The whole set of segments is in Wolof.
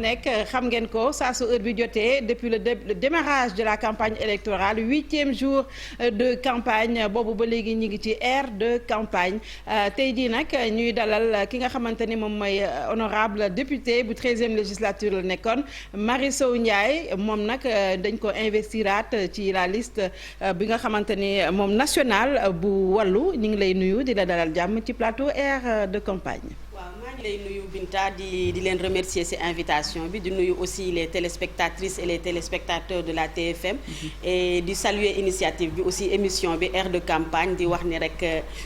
nekk xam ngeen ko saa su heure bi jotee depuis le démarrage de la campagne électorale 8e jour de campagne boobu ba léegi ñu ngi ci ère de campagne tey jii nag ñuy dalal ki nga xamante ni moom mooy honorable député bu 13e législature la nekkoon Marie Sow Ndiaye moom nag dañ ko investiraat ci la liste bi nga xamante ni moom national bu wàllu ñu ngi lay nuyu di la dalal jàmm ci plateau ère de campagne. maa ngi lay nuyu Binta di leen remercier ci invitation bi di nuyu aussi les téléspectatrices et les téléspectateurs de la TFM et di saluer initiative bi aussi émission bi ère de campagne di wax ni rek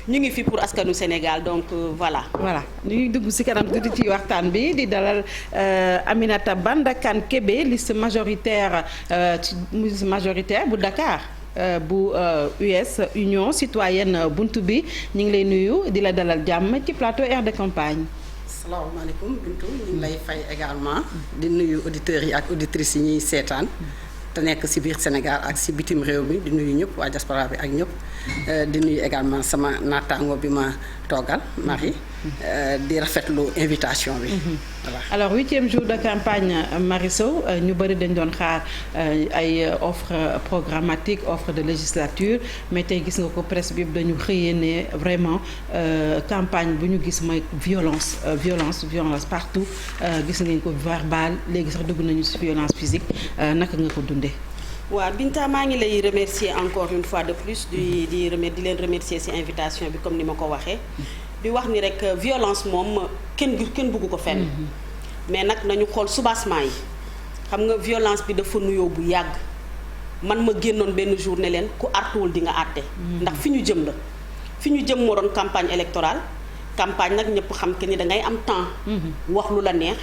ñu ngi fi pour askanu Sénégal donc voilà. ñu ngi dugg ci kanam tuuti ci waxtaan bi di dalal Aminata Bandakan Kébé liste majoritaire bu Dakar. Bu US Union Citoyenne Buntu bi ñu ngi lay nuyu di la dalal jàmm ci plateau ère de campagne. salaamaaleykum Bintu ñu ngi lay fay également di nuyu auditeurs yi ak auditrices yi ñuy seetaan te nekk ci biir Sénégal ak ci bitim réew mi di nuyu ñëpp waa diaspora bi ak ñëpp di nuyu également sama naataango bi ma toogal Marie di rafetlu invitation bi. voilà alors 8e jour de campagne Marie Sow ñu bëri dañ doon xaar ay offre programmatique offre de législature mais tey gis nga ko presse bi dañu xëyee ne vraiment campagne bu ñu gis mooy violence partout gis ngeen ko verbal léegi sax dugg nañu ci violence physique naka nga ko dundee. waaw Binta maa ngi lay remercier encore une fois de plus di leen remercier ci invitation bi comme ni ma ko waxee. di wax ni rek violence moom kenn bëggu ko fenn. mais nag nañu xool soubassement yi xam nga violence bi dafa nuyoo bu yàgg man ma génnoon benn jour ne leen ku artuwul di nga àtte. ndax fi ñu jëm la fi ñu jëm moo doon campagne électorale campagne nag ñëpp xam que ni da ngay am temps. wax lu la neex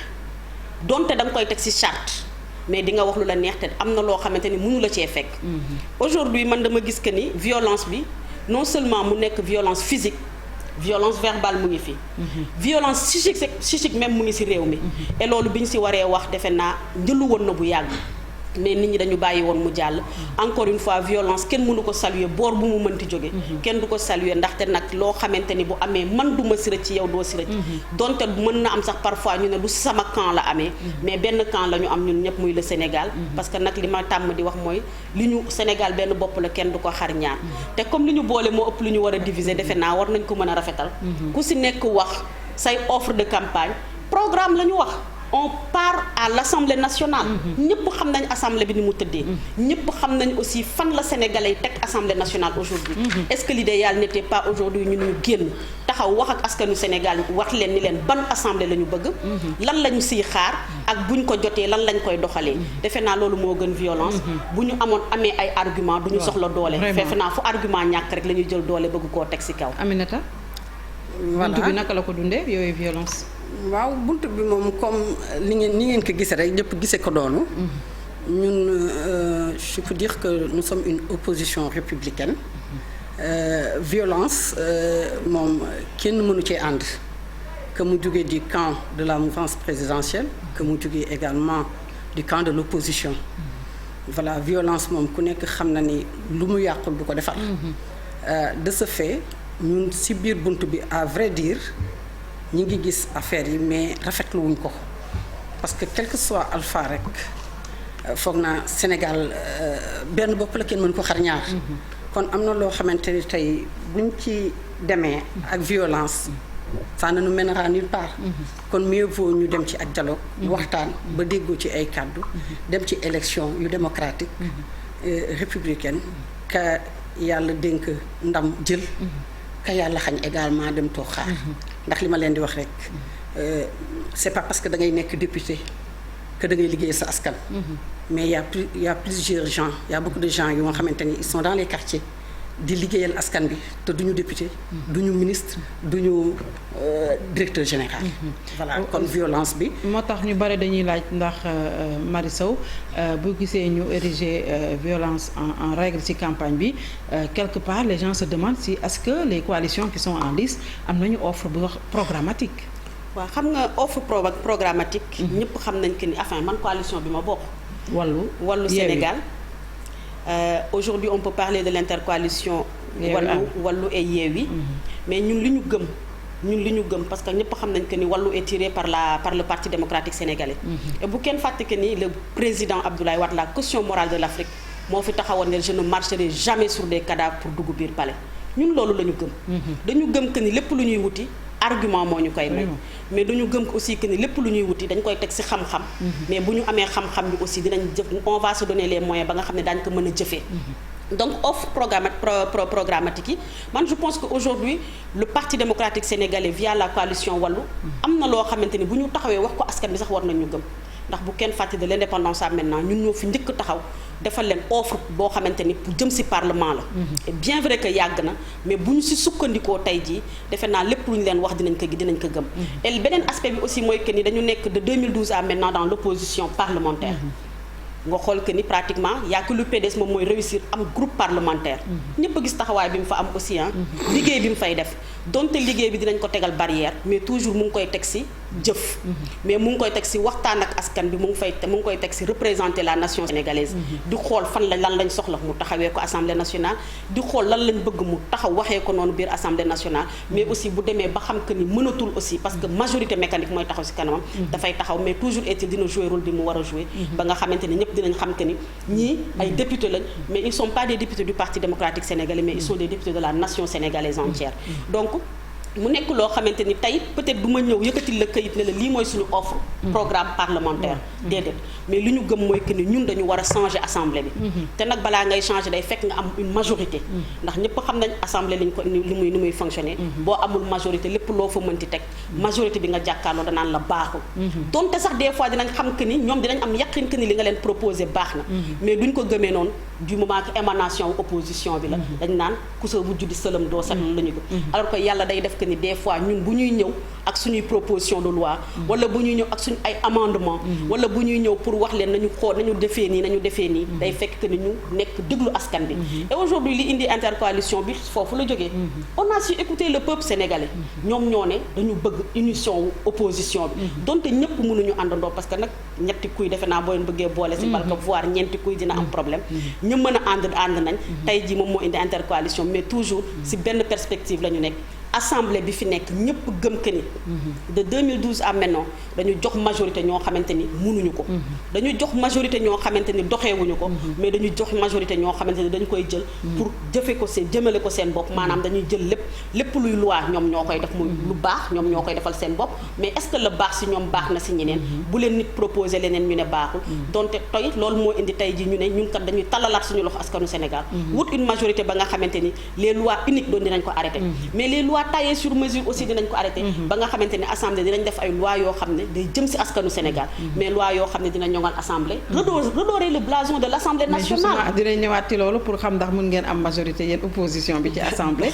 donte da nga koy teg ci charte. mais di nga wax lu la neex te am na loo xamante ni mënu la cee fekk. aujourd'hui man dama gis que ni violence bi non seulement mu nekk violence physique violence verbale mu ngi fi. violence psychique même mu ngi ci réew mi. et loolu bi ñu ci waree wax defe naa njëlu woon na bu yàgg. mais nit ñi dañu bàyyi woon mu jàll. encore une fois violence kenn mënu ko saluer boor bu mu mënti jóge kenn du ko saluer ndaxte nag loo xamante ni bu amee man du ma si rëcc ci yow doo si rëcc. donte mën na am sax parfois ñu ne du sama camp la amee. mais benn camp la ñu am ñun ñëpp muy le Sénégal. parce que nag li ma tàmm di wax mooy li ñu Sénégal benn bopp la kenn du ko xar ñaar. te comme li ñu boole moo ëpp lu ñu war a diviser defe naa war nañ ko mën a rafetal. ku si nekk wax say offre de campagne programme la ñu wax. on part à l'Assemblée nationale. ñëpp xam nañ assemblée bi ni mu tëddee. ñëpp xam nañ aussi fan la sénégalais teg assemblée nationale aujourd'hui. est-ce que l'idéal n'était pas aujourd'hui ñu génn taxaw wax ak askanu Sénégal wax leen ni leen ban assemblée la ñu bëgg. lan la ñu siy xaar ak buñ ko jotee lan lañ koy doxalee. defe naa loolu moo gën violence. bu ñu amee ay argument du ñu soxla doole. defe naa fu argument ñàkk rek la ñuy jël doole bëgg koo teg ci kaw. Aminata. voilà buntu bi naka la ko dundee yooyu violence. waaw bunt bi moom comme ni ngeen ko gisee rek ñëpp gisee ko doonu ñun je peux dire que nous sommes une opposition républicaine. Violence moom kenn mënu cee ànd que mu jógee du camp de la mouvance présidentielle que mu jógee également du camp de l'opposition. Voilà violence moom ku nekk xam na ni lu mu yàqul du ko defar. De ce fait ñun ci biir bunt bi à vrai dire ñi ngi gis affaire yi mais rafetlu wuñ ko parce que quel que soit alpha rek foog naa Sénégal benn bopp la kenn mën ko xar ñaar. kon am na loo xamante ni tey buñ ci demee ak violence ça ne nous mènera nulle part. kon mieux vaut ñu dem ci ak dialogue. waxtaan ba déggoo ci ay kàddu. dem ci élection yu démocratique. républicaine ka yàlla dénk ndam jël. ka yàlla xañ également dem toog xaar. ndax li ma leen di wax rek c'est pas parce que da ngay nekk député que da ngay liggéey sa askan. mais y a plusieurs gens y a beaucoup de gens yu nga xamante ni ils sont dans les quartiers di liggéeyal askan bi te duñu député. duñu ministre duñu directeur général. voilà kon violence bi. moo tax ñu bari dañuy laaj ndax Marie Sow bu gisee ñu ériger violence en règle ci campagne bi quelque part les gens se demandent si est-ce que les coalitions qui sont en lice am nañu offre bu wax programmatique. waaw xam nga offre programmatique. ñëpp xam nañ que ni enfin man coalition bi ma bokk. wàllu Sénégal. Aujourd'hui on peut parler de l'intercoalition Wallu et Yewwi mais ñun li ñu gëm ñun li ñu gëm parce que ñëpp xam nañ que ni Wallu est tiré par le Parti démocratique sénégalais. et bu kenn fàtte que ni le président Abdoulaye Wade la caution morale de l'Afrique moo fi taxawoon ne je ne marcherai jamais sur des cadavres pour dugg biir palais ñun loolu la ñu gëm. dañu gëm que ni lépp lu ñuy wuti argument moo ñu koy may. mais dañu gëm aussi que ni lépp lu ñuy wuti dañ koy teg ci xam-xam. mais bu ñu amee xam-xam bi aussi dinañ jëf on va se donner les moyens ba nga xam ne daañu ko mën a jëfee. donc offre programmatique yi man je pense que aujourd'hui le Parti démocratique sénégalais via la coalition Wallu am na loo xamante ni bu ñu taxawee wax ko askan bi sax war nañu gëm ndax bu kenn fàtte de l'indépendance à maintenant ñun ñoo fi njëkk taxaw defal leen offre boo xamante ni pour jëm ci parlement la. et bien vrai que yàgg na mais bu ñu ci sukkandikoo tey jii defe naa lépp lu ñu leen wax dinañ ko gëm. et beneen aspect bi aussi mooy que ni dañu nekk de 2012 à maintenant dans l'opposition parlementaire. nga xool que ni pratiquement yaa que lu PDS moom mooy réussir am groupe parlementaire. ñëpp a gis taxawaay bi mu fa am aussi liggéey bi mu fay def donte liggéey bi dinañ ko tegal barrière mais toujours mu ngi koy teg ci jëf. mais mu ngi koy teg ci waxtaan ak askan bi mu ngi koy teg ci représenter la nation sénégalaise. di xool fan lan lañ soxla mu taxawee ko assemblée nationale di xool lan lañ bëgg mu taxaw waxee ko noonu biir assemblée nationale mais aussi bu demee ba xam que ni mënatul aussi parce que majorité mécanique mooy taxaw ci kanamam. dafay taxaw mais toujours est-il dina jouer rôle bi mu war a jouer. ba nga xamante ni ñëpp dinañ xam que ni ñii ay députés lañ mais ils sont pas des députés du Parti démocratique sénégalais mais ils sont des députés de la nation sénégalaise entière. donc mu nekk loo xamante ni tey peut-être du ma ñëw yëkkatil la këyit ne la lii mooy suñu offre programme parlementaire déedéet mais li ñu gëm mooy que ni ñun dañu war a changer assemblée bi te nag balaa ngay changer day fekk nga am une majorité ndax ñëpp xam nañ assemblée liñ ko ni muy fonctionner boo amul majorité lépp loo fa mënti teg majorité bi nga jàkkaarloo danaan la baaxul donte sax des fois dinañ xam que ni ñoom dinañ am yaqin que ni li nga leen proposé baax na mais duñ ko gëmee noonu du moment que émanation opposition bi la dañ naan ku sa wujju di sëlam doo set la ñu ko alors que yàlla day def que ni des fois ñun bu ñuy ñëw ak suñuy proposition de loi wala bu ñuy ñëw ak suñu ay amendement wala bu ñuy ñëw pour wax leen nañu xool nañu defee nii day fekk que ni ñu nekk déglu askan bi et aujourd'hui li indi intercoalition bi foofu la jógee on a su écouter le peuple sénégalais ñoom ñoo ne dañu bëgg unition wu opposition bi donte ñëpp mënuñu àndandoo parce que nag ñetti kuy defe naa boo leen bëggee boole si balka voire ñeenti kuy dina am problème ñu mën a ànd nañ tey ji moom moo indi intercoalition mais toujours si benn perspective la ñu nekk assemblée bi fi nekk ñëpp gëm que ni de 2012 à maintenant dañu jox majorité ñoo xamante ni mënuñu ko dañu jox majorité ñoo xamante ni doxeewuñu ko mais dañu jox majorité ñoo xamante ni dañu koy jël pour jëfe ko seen jëmale ko seen bopp maanaam dañuy jël lépp luy loi ñoom ñoo koy def muy lu baax ñoom ñoo koy defal seen bopp mais est-ce que le baax si ñoom baax na si ñeneen bu leen nit proposé leneen ñu ne baaxul donte toy loolu moo indi tey ji ñu ne ñun kat dañuy talalaat suñu loxo askanu Sénégal wut une majorité ba nga xamante ni les lois uniques doon dinañ ko arrêté mais les lois taillées sur mesure aussi dinañ ko arrêté ba nga xamante ni assemblée dinañ def ay loi yoo xam ne day jëm ci askanu Sénégal mais loi yoo xam ne dina ñoŋal assemblée redorer le blason de l'Assemblée nationale. dinañ ñëwaat ci loolu pour xam ndax mën ngeen am majorité yéen opposition bi ci assemblée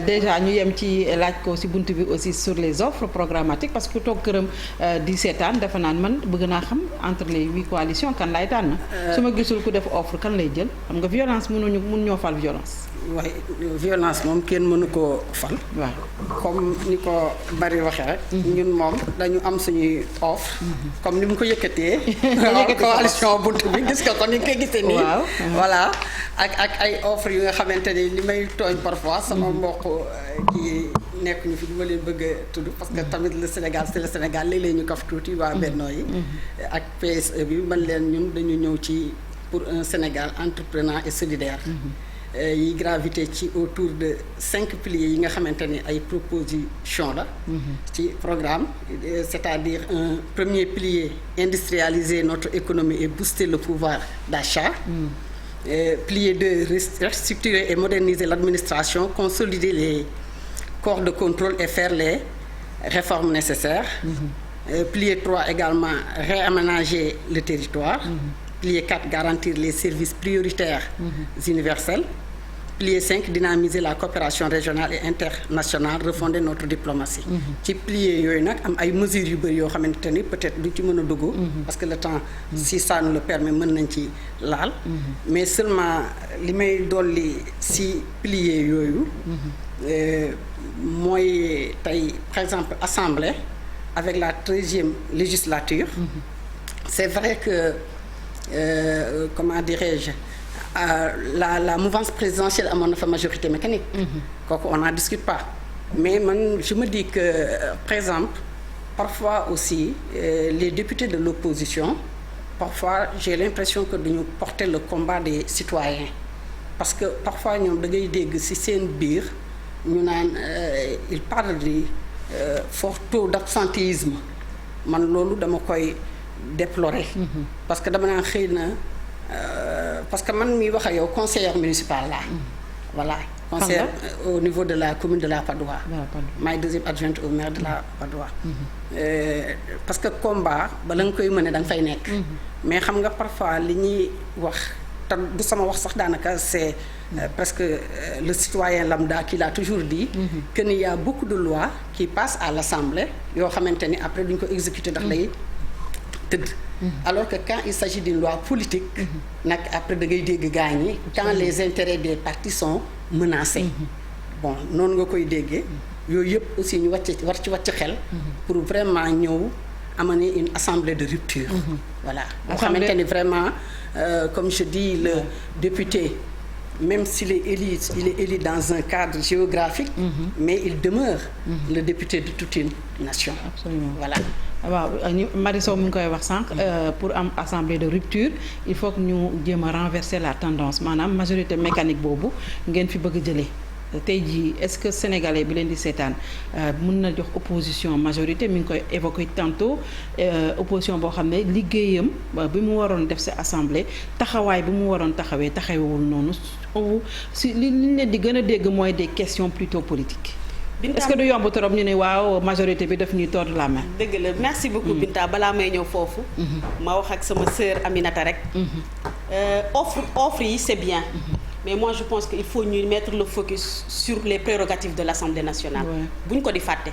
déjà ñu yem ci laaj ko ci bunt bi aussi sur les offres programmatiques parce que ku toog këram di seetaan dafa naan man bëgg naa xam entre les 8 coalitions kan lay tànn su ma gisul ku def offre kan lay jël xam nga violence mun ñoo fal violence. waaye violence moom kenn mënu koo fal. waaw comme ni ko bari waxee rek. ñun moom dañu am suñuy offre. comme ni mu ko yëkkatee. coalition buntu bi gis nga ko ni nga koy gisee nii. waaw voilà ak ay offre yu nga xamante ni li may tooñ parfois sama mbokk kii nekk ñu fi du ma leen bëgg a tudd parce que tamit le Sénégal c'est le Sénégal léeg-léeg ñu kaf tuuti waa Benno yi. ak PSE bi man leen ñun dañu ñëw ci pour un Sénégal entreprenant et solidaire. yi gravité ci autour de 5 piliers yi nga xamante ni ay proposition la ci programme c'est-à-dire un premier pilier industrialiser notre économie et booster le pouvoir d'achat pilier 2 restructurer et moderniser l'administration consolider les corps de contrôle et faire les réformes nécessaires pilier 3 également réaménager le territoire pilier 4 garantir les services prioritaires universels pilier 5 dynamiser la coopération régionale et internationale refonder notre diplomatie ci pilier yooyu nag am ay mesures yu bëri yoo xamante ni peut-être du ci mën a dugg parce que le temps si ça nous le permet mën nañ ci laal mais seulement li may dolli si pilier yooyu mooy tey par exemple assemblée avec la 13e législature c'est vrai que comment dirais-je la mouvance présidentielle amoon na fa majorité mécanique kooku on n'en discute pas mais man je me dis que par exemple parfois aussi les députés de l'opposition parfois j'ai l'impression que duñu porter le combat des citoyens parce que parfois ñoom da ngay dégg ci seen biir ñu naan il parle de fort taux d'absentéisme man loolu dama koy déplorer parce que dama naan xëy na parce que man miy wax ak yow conseillère municipale laa voilà conseillère au niveau de la commune de la Padoua maay deuxième adjointe au maire de la Padoua parce que combat bala nga koy mëne da nga fay nekk mais xam nga parfois li ñuy wax te du sama wax sax daanaka c'est presque le citoyen lambda qui l'a toujours dit que il y a beaucoup de lois qui passent à l'Assemblée yoo xamante ni après duñ ko exécuter ndax lay tëdd alors que quand il s'agit d'une loi politique nag après da ngay dégg gaañ ñi quand les intérêts des partis sont menacés bon noonu nga koy déggee yooyu yëpp aussi ñu wàcc xel pour vraiment ñëw amener une assemblée de rupture voilà boo xamante ni vraiment comme je dis le député même s'il est élu dans un cadre géographique mais il demeure le député de toute une nation. Absolument. Voilà. waaw Marie Sow mu ngi koy wax sànq pour am assemblée de rupture il faut que ñu jéem a renverser la tendance maanaam majorité mécanique boobu ngeen fi bëgg jëlee tey jii est-ce que sénégalais bi leen di seetaan mën na jox opposition majorité mi ngi koy évoquer tantôt opposition boo xam ne liggéeyam bi mu waroon def ci assemblée taxawaay bi mu waroon taxawewul noonu si li ñu leen di gën a dégg mooy des questions plutôt politiques. est-ce que du yomb trop ñu ne waaw majorité bi daf ñuy tordre la main. dëgg la merci beaucoup Binta balaa may ñëw foofu. ma wax ak sama sœur Aminata rek. offre yi c'est bien. mais moi je pense que il faut ñuy mettre le focus sur les prérogatives de l'Assemblée nationale. bu ñu ko di fàtte.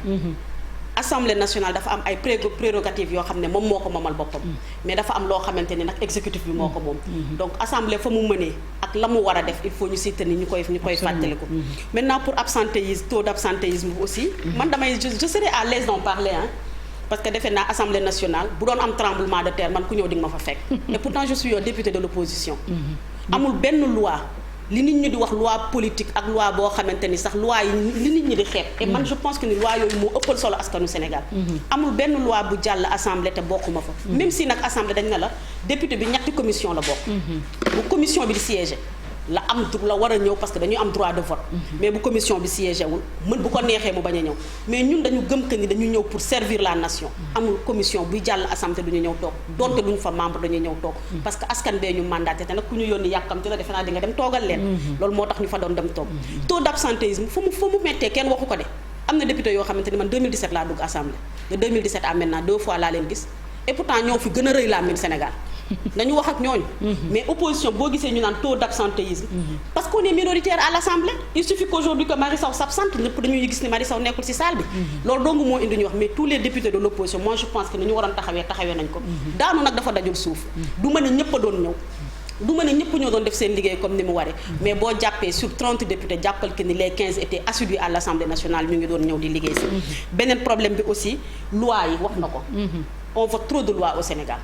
Assemblée nationale dafa am ay prérogatives yoo xam ne moom moo ko moomal boppam. mais dafa am loo xamante ni nag exécutif bi moo ko moom. donc assemblée fa mu mënee ak la mu war a def il faut ñu citer ni ñu koy fàttaliku. maintenant pour absentéisme taux d'absentéisme aussi. man damay je serais à l'aise d'en parler hein. parce que defe naa assemblée nationale bu doon am tremblement de terre man ku ñëw di nga ma fa fekk. et pourtant je suis un député de l'opposition. amul benn loi. li nit ñi di wax loi politique ak loi boo xamante ni sax loi yi li nit ñi di xeeb et man je pense que ni loi yooyu moo ëppal solo askanu Sénégal amul benn loi bu jàll assemblée te bokkuma fa même si nag assemblée dañ ne la député bi ñetti commission la bokk bu commission bi di siéger la am la war a ñëw parce que dañuy am droit de vote mais bu commission bi siégé wul mën bu ko neexee mu bañ a ñëw mais ñun dañu gëm que ni dañu ñëw pour servir la nation amul commission buy jàll assemblée duñu ñëw toog donte duñu fa membre dañuy ñëw toog parce que askan bee ñu mandaté te nag ku ñu yónni yàkkamti la defe naa di nga dem toogal leen loolu moo tax ñu fa doon dem toog taux d'absentéisme fu mu mettee kenn waxu ko de am na député yoo xamante ni man 2017 laa dugg assemblée de 2017 à maintenant 2 fois laa leen gis et pourtant ñoo fi gën a rëy laa min Sénégal nañu wax ak ñooñu mais opposition boo gisee ñu naan taux d'absentéisme parce qu'on est minoritaire à l'Assemblée il suffit qu'aujourd'hui que Marie Sow s'absente ñëpp dañuy gis ni Marie Sow nekkul ci salle bi loolu dong moo indi ñu wax mais tous les députés de l'opposition moi je pense que ni ñu waroon taxawee nañ ko daanu nag dafa dajul suuf du mën a ñëpp a doon ñëw du mën a ñëpp ñoo doon def seen liggéey comme ni mu waree mais boo jàppee sur 30 députés jàppal que ni les 15 étaient assidus à l'Assemblée nationale ñu ngi doon ñëw di liggéey si beneen problème bi aussi loi yi wax na ko on vote trop de lois au Sénégal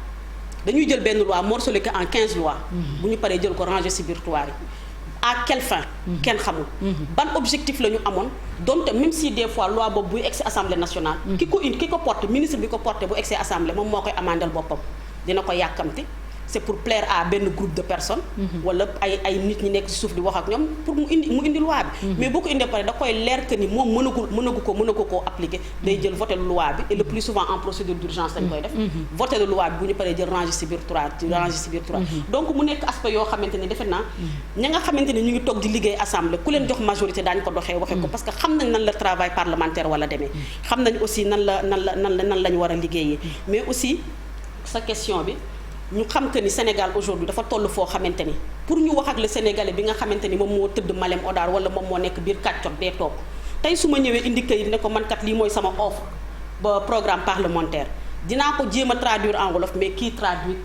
dañuy jël benn loi morcelé ko en 15 lois bu ñu paree jël ko ranger ci biir tiroir yi à quelle fin kenn xamul ban objectif la ñu amoon donte même si des fois loi boobu buy egsi assemblée nationale ki ko porte ministre bi ko porte bu egsi assemblée moom moo koy amandel boppam dina ko yàkkamti c'est pour plaire à benn groupe de personnes wala ay nit ñi nekk ci suuf di wax ak ñoom pour mu indi loi bi mais boo ko indee pare da koy leer que ni moom mënagu ko appliquer day jël voter loi bi et le plus souvent en procédure d'urgence lañ koy def voter loi bi bu ñu paree jël ranger ci biir tiroir donc mu nekk aspect yoo xamante ni defe naa ña nga xamante ni ñu ngi toog di liggéey assemblée ku leen jox majorité daañu ko doxee waxee ko parce que xam nañ nan la travail parlementaire wala demee xam nañ aussi nan la ñu war a liggéeyee mais aussi sa question bi ñu xam que ni Sénégal aujourd'hui dafa toll foo xamante ni pour ñu wax ak le Sénégalais bi nga xamante ni moom moo tëdd Malem Hodar wala moom moo nekk biir kàccot dee toog tey su ma ñëwee indi kayit ne ko man kat lii mooy sama offre ba programme parlementaire dinaa ko jéem a traduire en wolof mais kii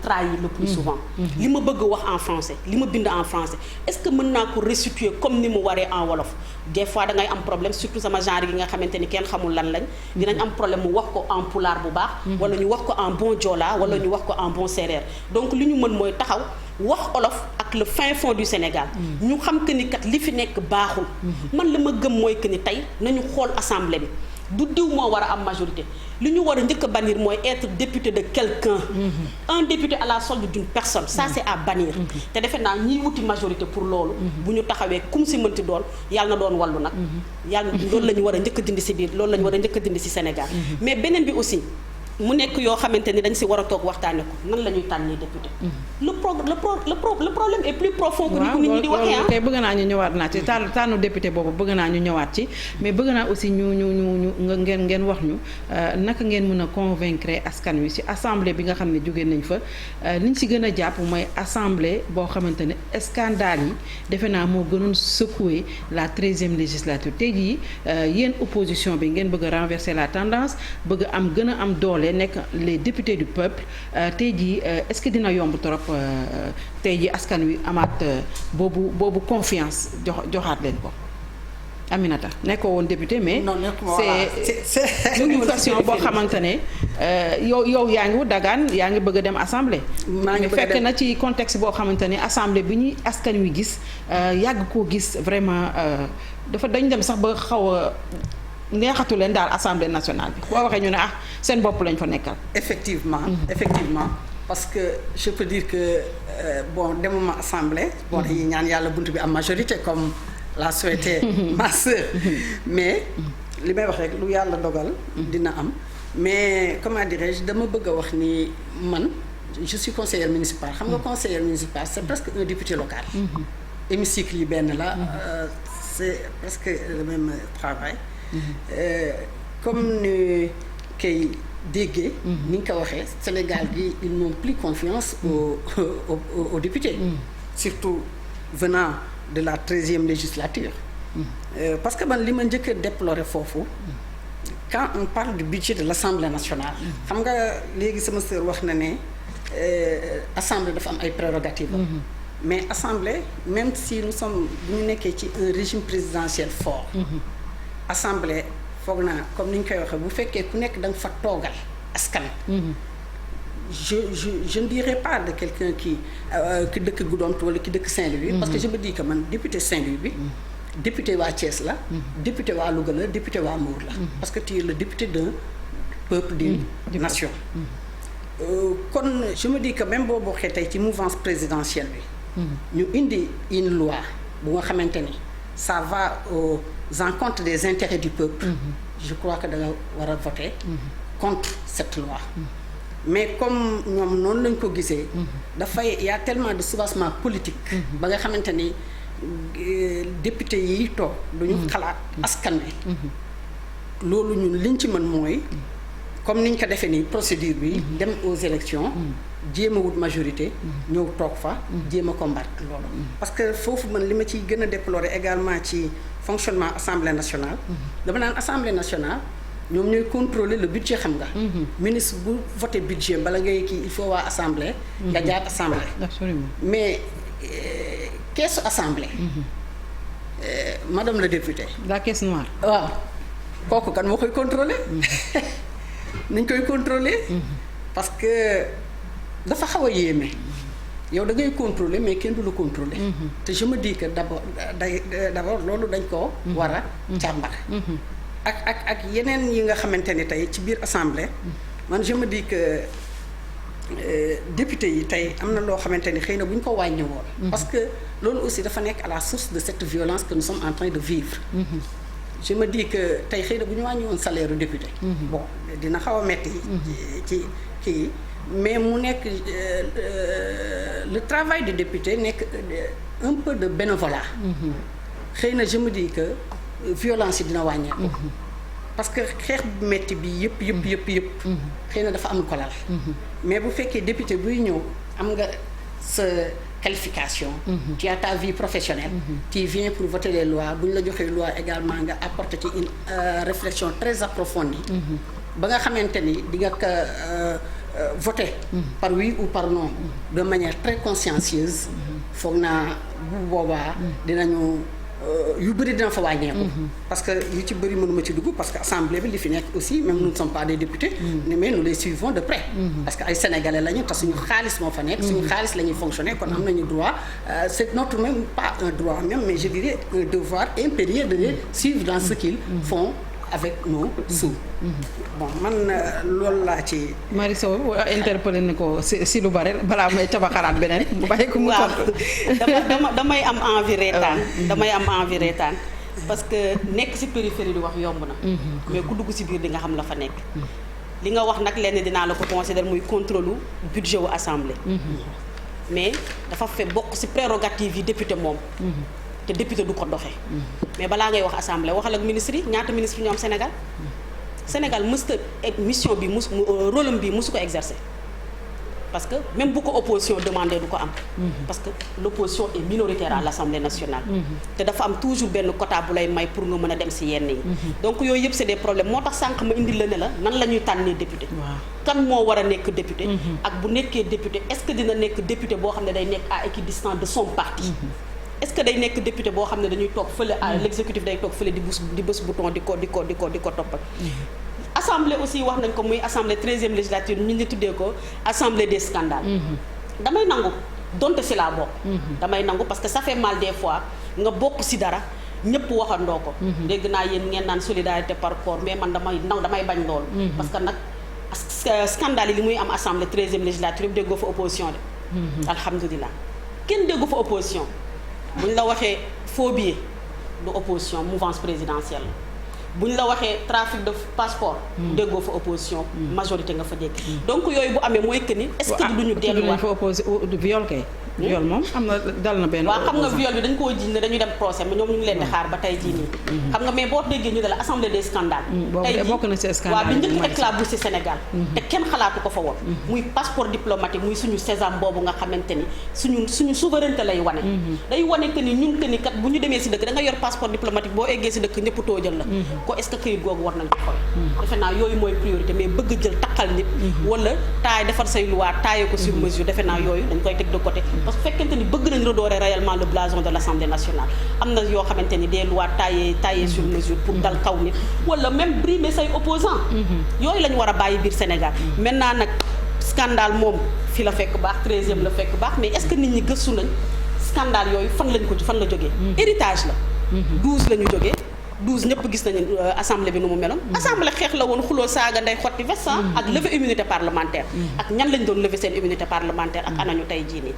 trahit le plus souvent li ma bëgg wax en français li ma bind en français est-ce que mën naa ko restituer comme ni mu waree en wolof des fois da ngay am problème surtout sama genre yi nga xamante ni kenn xamul lan lañ dinañ am problème mu wax ko en pulaar bu baax wala ñu wax ko en bon joola wala ñu wax ko en bon séeréer donc li ñu mën mooy taxaw wax olof ak le fin fond du Sénégal. ñu xam que ni kat li fi nekk baaxul. man la ma gëm mooy que ni tey nañu xool assemblée bi du diw moo war a am majorité li ñu war a njëkk a bannir mooy être député de quelqu'un. Un député à la solde d'une personne ça c'est à bannir. te defe naa ñiy wuti majorité pour loolu. bu ñu taxawee kum si mënti doon yàlla na doon wallu nag. yàlla loolu la ñu war a njëkk a dindi si biir loolu la ñu war a njëkk a dindi si Sénégal. mais beneen bi aussi. mu nekk yoo xamante ni dañ si war a toog waxtaane ko nan la ñuy tànnee député. le problème est plus profond que ni nit ñi di waxee waaw bëgg naa ñu ñëwaat naa ci tànnu député boobu bëgg naa ñu ñëwaat ci mais bëgg naa aussi ñu ngeen wax ñu naka ngeen mën a convaincre askan wi ci assemblée bi nga xam ne jóge nañ fa li ñu ci gën a jàpp mooy assemblée boo xamante ne scandale yi defe naa moo gënoon secouer la 13e législature tey jii yéen opposition bi ngeen bëgg a renverser la tendance bëgg am gën a am doole nekk les députés du peuple tey jii est-ce que dina yomb trop tey jii askan wi amaat boobu confiance joxaat leen ko Aminata nekkoo woon député mais non c'est une question boo xamante ne yow yaa ngi wut dagaan yaa ngi bëgg a dem assemblée mais fekk na ci contexte boo xamante ne assemblée bi ñuy askan wi gis yàgg koo gis vraiment dafa dañ dem sax ba xaw a neexatu leen daal assemblée nationale bi boo waxee ñu ne seen bopp lañ fa nekkal. effectivement parce que je peux dire que bon demuma assemblée. bon dañuy ñaan yàlla bunt bi am majorité comme l'a souhaité ma sœur. mais li may wax rek lu yàlla dogal. dina am mais comment dirais-je dama bëgg a wax ni man je suis conseillère municipale xam nga conseillère municipale c'est presque un député local. hémicycle yi benn la c'est presque le même travail. Comme ni koy déggee. ni nga ko waxee Sénégal gi ils n'ont plus confiance aux députés. Surtout venant de la 13e législature. Parce que man li ma njëkk a déplorer foofu. Quand on parle du budget de l'Assemblée nationale. xam nga léegi sama sœur wax na ne assemblée dafa am ay prérogatives. mais assemblée même si nous sommes bu ñu nekkee ci un régime présidentiel fort. assemblée foog naa comme ni ñu koy waxee bu fekkee ku nekk da nga fa toogal askan. je ne dirais pas de quelqu'un qui dëkk Goudomp wala ki dëkk Saint-Louis. parce que je me dis que man député Saint-Louis bi. député waa Thiès la. député waa Louga la député waa Mbour la. parce que tu es le député d'un peuple d'une nation. kon je me dis que même boo bokkee tey ci mouvance présidentielle bi. ñu indi une loi bu nga xamante ni ça va aux encontres des intérêts du peuple. je crois que da nga war a voter contre cette loi. mais comme ñoom noonu lañ ko gisee. dafay y a tellement de soubassement politique. ba nga xamante ni député yi toog duñu xalaat askan wi. loolu ñun liñ ci mën mooy. comme niñ ko defee nii procédure bi. dem aux élections jéem a wut majorité. ñëw toog fa. jéem a combattre loolu. parce que foofu man li ma ciy gën a déplorer également ci fonctionnement assemblée nationale. dama naan assemblée nationale ñoom ñooy contrôler le budget xam nga. ministre bu voté budget bala ngay kii il faut waa assemblée. nga jaar assemblée. absolument mais keesu assemblée. madame la députée. la caisse noire. waaw kooku kan moo koy contrôler. nañ koy contrôler. parce que dafa xaw a yéeme. yow da ngay contrôler mais kenn du la contrôler. te je me dis que d'abord loolu dañ ko war a càmbar. ak yeneen yi nga xamante ni tey ci biir assemblée. man je me dis que député yi tey am na loo xamante ni xëy na bu ñu ko wàññi woon. parce que loolu aussi dafa nekk à la source de cette violence que nous sommes en train de vivre. je me dis que tey xëy na bu ñu wàññi woon salaire u député. bon dina xaw a metti ci kii mais mu nekk le travail du député nekk un peu de bénévolat. xëy na je me dis que violence yi dina wàññeeku. parce que xeex bu metti bi yëpp. xëy na dafa am ko lal. mais bu fekkee député buy ñëw am nga sa qualification. tu as ta vie professionnelle. tu viens pour voter les lois bu ñu la joxee loi également nga apporter ci une réflexion très approfondie. ba nga xamante ni di nga ko voter. par oui ou par non. de manière très consciencieuse. foog naa bu boobaa dinañu yu bëri dina fa wàññeeku. parce que yu ci bëri mënuma ci dugg parce que assemblée bi li fi nekk aussi même nous ne sommes pas des députés. mais nous les suivons de près. parce que ay sénégalais lañu te suñu xaalis moo fa nekk. suñu xaalis la ñuy fonctionner kon am nañu droit c'est notre même pas un droit même mais je dirais un devoir impérieux de les suivre dans ce qu'ils font avec nos sous. bon man loolu laa ci. Marie Sow interpellé na ko si lu bare balaa may tabaxaraat beneen bu bàyyi ko mu tontu. damay am envie reetaan parce que nekk ci périphérie di wax yomb na. mais ku dugg ci biir di nga xam la fa nekk. li nga wax nag lenn dinaa la ko considérer muy contrôle budget wu assemblée. mais dafa bokk ci prérogative yi député moom. te député du ko doxee. mais balaa ngay wax assemblée waxal ak ministre yi ñaata ministre ñoo am Sénégal mësta mission bi rôle am bi mësu ko exercer parce que même bu ko opposition demandé du ko am. parce que l'opposition est minoritaire à l'Assemblée nationale. te dafa am toujours benn quota bu lay may pour nga mën a dem ci yenn yi. donc yooyu yëpp c'est des problèmes moo tax sànq ma indi la ne la nan la ñuy tànnee député. kan moo war a nekk député. ak bu nekkee député est-ce que dina nekk député boo xam ne day nekk à équidistance de son parti. est-ce que day nekk député boo xam ne dañuy toog fële l'exécutif day toog fële di bës bouton di ko toppal. assemblée aussi wax nañ ko muy assemblée 13e législature ñu ngi tuddee ko assemblée des scandales. damay nangu donte si laa bokk. damay nangu parce que ça fait mal des fois nga bokk si dara ñëpp waxandoo ko. dégg naa yéen ngeen naan solidarité par corps mais man damay bañ loolu. parce que nag scandale yi li muy am assemblée 13e législature yëpp déggoo fa opposition de. alhamdulilah kenn déggu fa opposition. buñ la waxee faux billet du opposition mouvance présidentielle buñ la waxee trafic de passeport. déggoo fa opposition majorité nga fa dégg. donc yooyu bu amee mooy que ni. est-ce que duñu delluwaat fa opposé viol kay. viol moom am na dal na benn. waaw xam nga viol bi dañ koo jiiñ ne dañuy dem procès mais ñoom ñu ngi leen di xaar ba tey jii nii. xam nga mais boo déggee ñu ne la assemblée des scandales. tey jii bokk na ci scandale waaw bi njëkk éclaboussé ci Sénégal. te kenn xalaatu ko fa woon. muy passeport diplomatique muy suñu sésame boobu nga xamante ni suñu souveraineté lay wane. day wane que ni ñun que ni kat bu ñu demee ci dëkk da nga yor passeport diplomatique boo eggee ci dëkk ñëpp toojal la. ko est-ce que këyit googu war nañ ko xool. defe naa yooyu mooy priorité mais bëgg jël takkal nit. wala taay defar say loi taayee ko sur mesure defe naa yooyu dañ koy teg de côté parce que fekkente ni bëgg nañ redorer réellement le blason de l'Assemblée nationale am na yoo xamante ni des lois taillées sur mesure pour dal kaw nit wala même brimer say opposants yooyu la ñu war a bàyyi biir Sénégal maintenant nag scandale moom fi la fekk baax 13e la fekk baax mais est-ce que nit ñi gëstu nañ scandale yooyu fan la jógee héritage la 12 la ñu jógee 12 ñëpp gis nañu assemblée bi nu mu meloon. assemblée xeex la woon xuloo saaga nday xotti veste ak lever immunité parlementaire. ak ñan lañ doon lever seen immunité parlementaire ak anañu tey jii nii.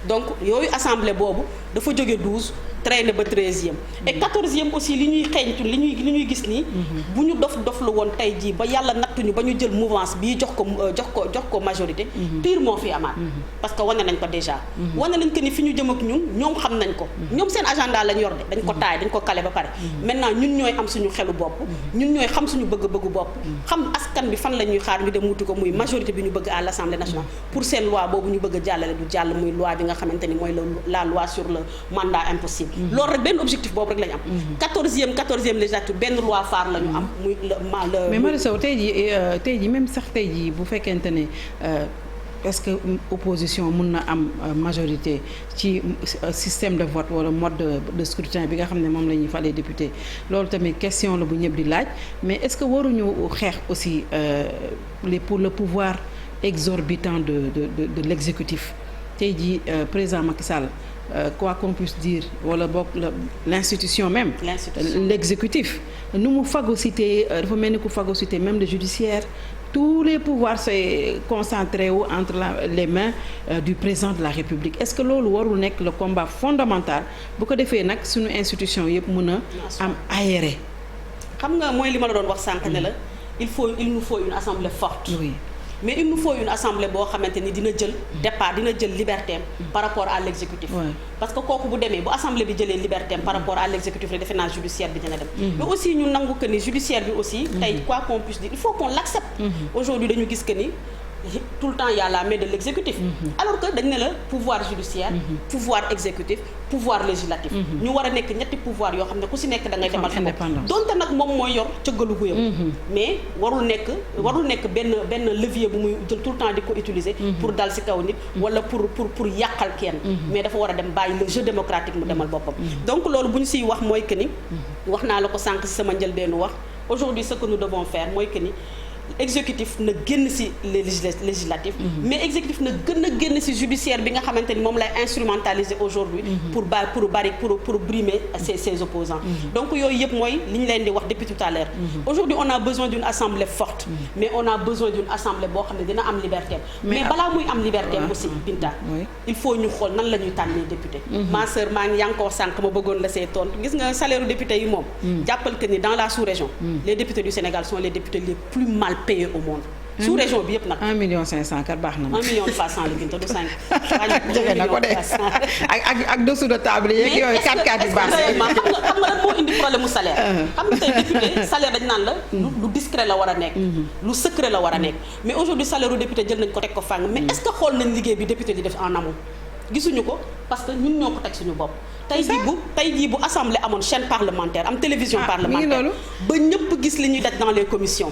donc yooyu assemblée boobu dafa jóge 12 traîner ba 13e. et 14e aussi li ñuy xeeñtu li ñuy gis nii. bu ñu dof la woon tey jii ba yàlla nattuñu ba ñu jël mouvance bii jox ko majorité. pire moo fi amaat. parce que wane nañ ko déjà. wane nañ ko ni fi ñu jëm ak ñun ñoom xam nañ ko. ñoom seen agenda lañ yor de dañ ko taay dañ ko kale ba pare. maintenant ñun ñooy am suñu xelu bopp ñun ñooy xam suñu bëgg-bëggu bopp xam askan bi fan la ñuy xaar ñu dem wuti ko muy majorité bi ñu bëgg à l'Assemblée nationale pour seen loi boobu ñu bëgg a jàllale du jàll muy loi bi nga xamante ni mooy la loi sur le mandat impossible loolu rek benn objectif boobu rek la ñu am 14e législature benn loi phare la ñu am muy le mais Marie Sow tey jii même sax tey jii bu fekkente ne est-ce que opposition mun na am majorité ci système de vote wala mode de scrutin bi nga xam ne moom la ñuy falee député loolu tamit question la bu ñëpp di laaj mais est-ce que waruñu xeex aussi pour le pouvoir exorbitant de l'exécutif tey jii président Macky Sall quoi qu'on puisse dire wala bokk l'institution même l'exécutif nu mu phagocyté dafa mel ni ku phagocyté même le judiciaire tous les pouvoirs se concentrés wu entre les mains du président de la République est-ce que loolu warul nekk le combat fondamental bu ko defee nag suñu institution yëpp mën a am aéré. xam nga mooy li ma la doon wax sànq ne la il nous faut une assemblée forte. Oui. mais il nous faut une assemblée boo xamante ni dina jël départ dina jël liberté par rapport à l'exécutif. Ouais. parce que kooku bu demee bu assemblée bi jëlee liberté par rapport à l'exécutif rek defe naa judiciaire bi dina dem. mais aussi ñu nangu que ni judiciaire bi aussi. tey quoi qu'on puisse dire il faut qu'on l'accepte. Aujourd'hui dañu gis que ni tout le temps il y a la main de l'exécutif. Alors que dañ ne la pouvoir judiciaire. pouvoir exécutif pouvoir législatif. ñu war a nekk ñetti pouvoir yoo xam ne ku si nekk da ngay demal sa bopp donte nag moom mooy yor cëggalu guyam. mais warul nekk benn levier bu muy jël tout le temps di ko utiliser. pour dal si kaw nit wala pour yàqal kenn. mais dafa war a dem bàyyi le jeu démocratique mu demal boppam. donc loolu bu ñu siy wax mooy que ni wax naa la ko sànq si sama njëlbeenu wax aujourd'hui ce que nous devons faire mooy que ni. exécutif na génn ci législatif mais exécutif na gën a génn ci judiciaire bi nga xamante ni moom lay instrumentaliser aujourd'hui pour brimer ses opposants donc yooyu yëpp mooy li ñu leen di wax depuis tout à l'heure aujourd'hui on a besoin d'une assemblée forte mais on a besoin d'une assemblée boo xam ne dina am liberté mais balaa muy am liberté aussi Binta il faut ñu xool nan la ñuy tànnee député ma sœur maa ngi ko sànq ma bëggoon la see tontu gis nga salaire u député yi moom jàppal que ni dans la sous-région les députés du Sénégal sont les députés les plus mal payés au monde. sous région bi yëpp nag. 1,5 million kat baax na. 1,3 million la Binta du 5. jege na ko de ak dessous de table yeeg yooyu 4 yi baax na. xam nga lan moo indi problème mu salaire. xam nga tey député salaire dañ naan la. lu discret la war a nekk. lu secret la war a nekk. mais aujourd'hui salaire u député jël nañ ko teg ko fàng mais est-ce que xool nañ liggéey bi député di def en amont. gisuñu ko parce que ñun ñoo ko teg suñu bopp. tey jii bu assemblée amoon chaîne parlementaire am télévision parlementaire ba ñëpp gis li ñuy daj dans les commissions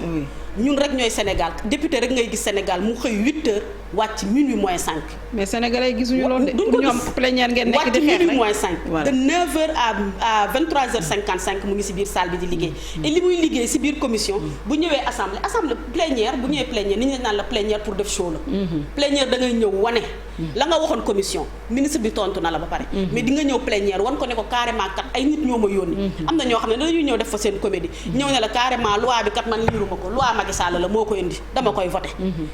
ñun rek ñooy Sénégal député rek ngay gis Sénégal mu xëy 8 heures wàcc minuit moins 5 mais sénégalais gisuñu loolu de ñoom plénière ngeen nekk di xeex wàcc minuit moins 5 de 9 heures à 23 heures 55 mu ngi ci biir salle bi di liggéey et li muy liggéey ci biir commission bu ñëwee assemblée plénière bu ñëwee plénière ni ñu naan la plénière pour def show la plénière da ngay ñëw wane la nga waxoon commission ministre bi tontu na la ba pare mais di nga ñëw plénière wan ko ne ko carrément kat ay nit ñoo ma yónni am na ñoo xam ne dañuy ñëw def fa seen comédie ñëw ne la carrément loi bi kat man liiru ma ko loi Macky Sall la moo ko indi dama koy voté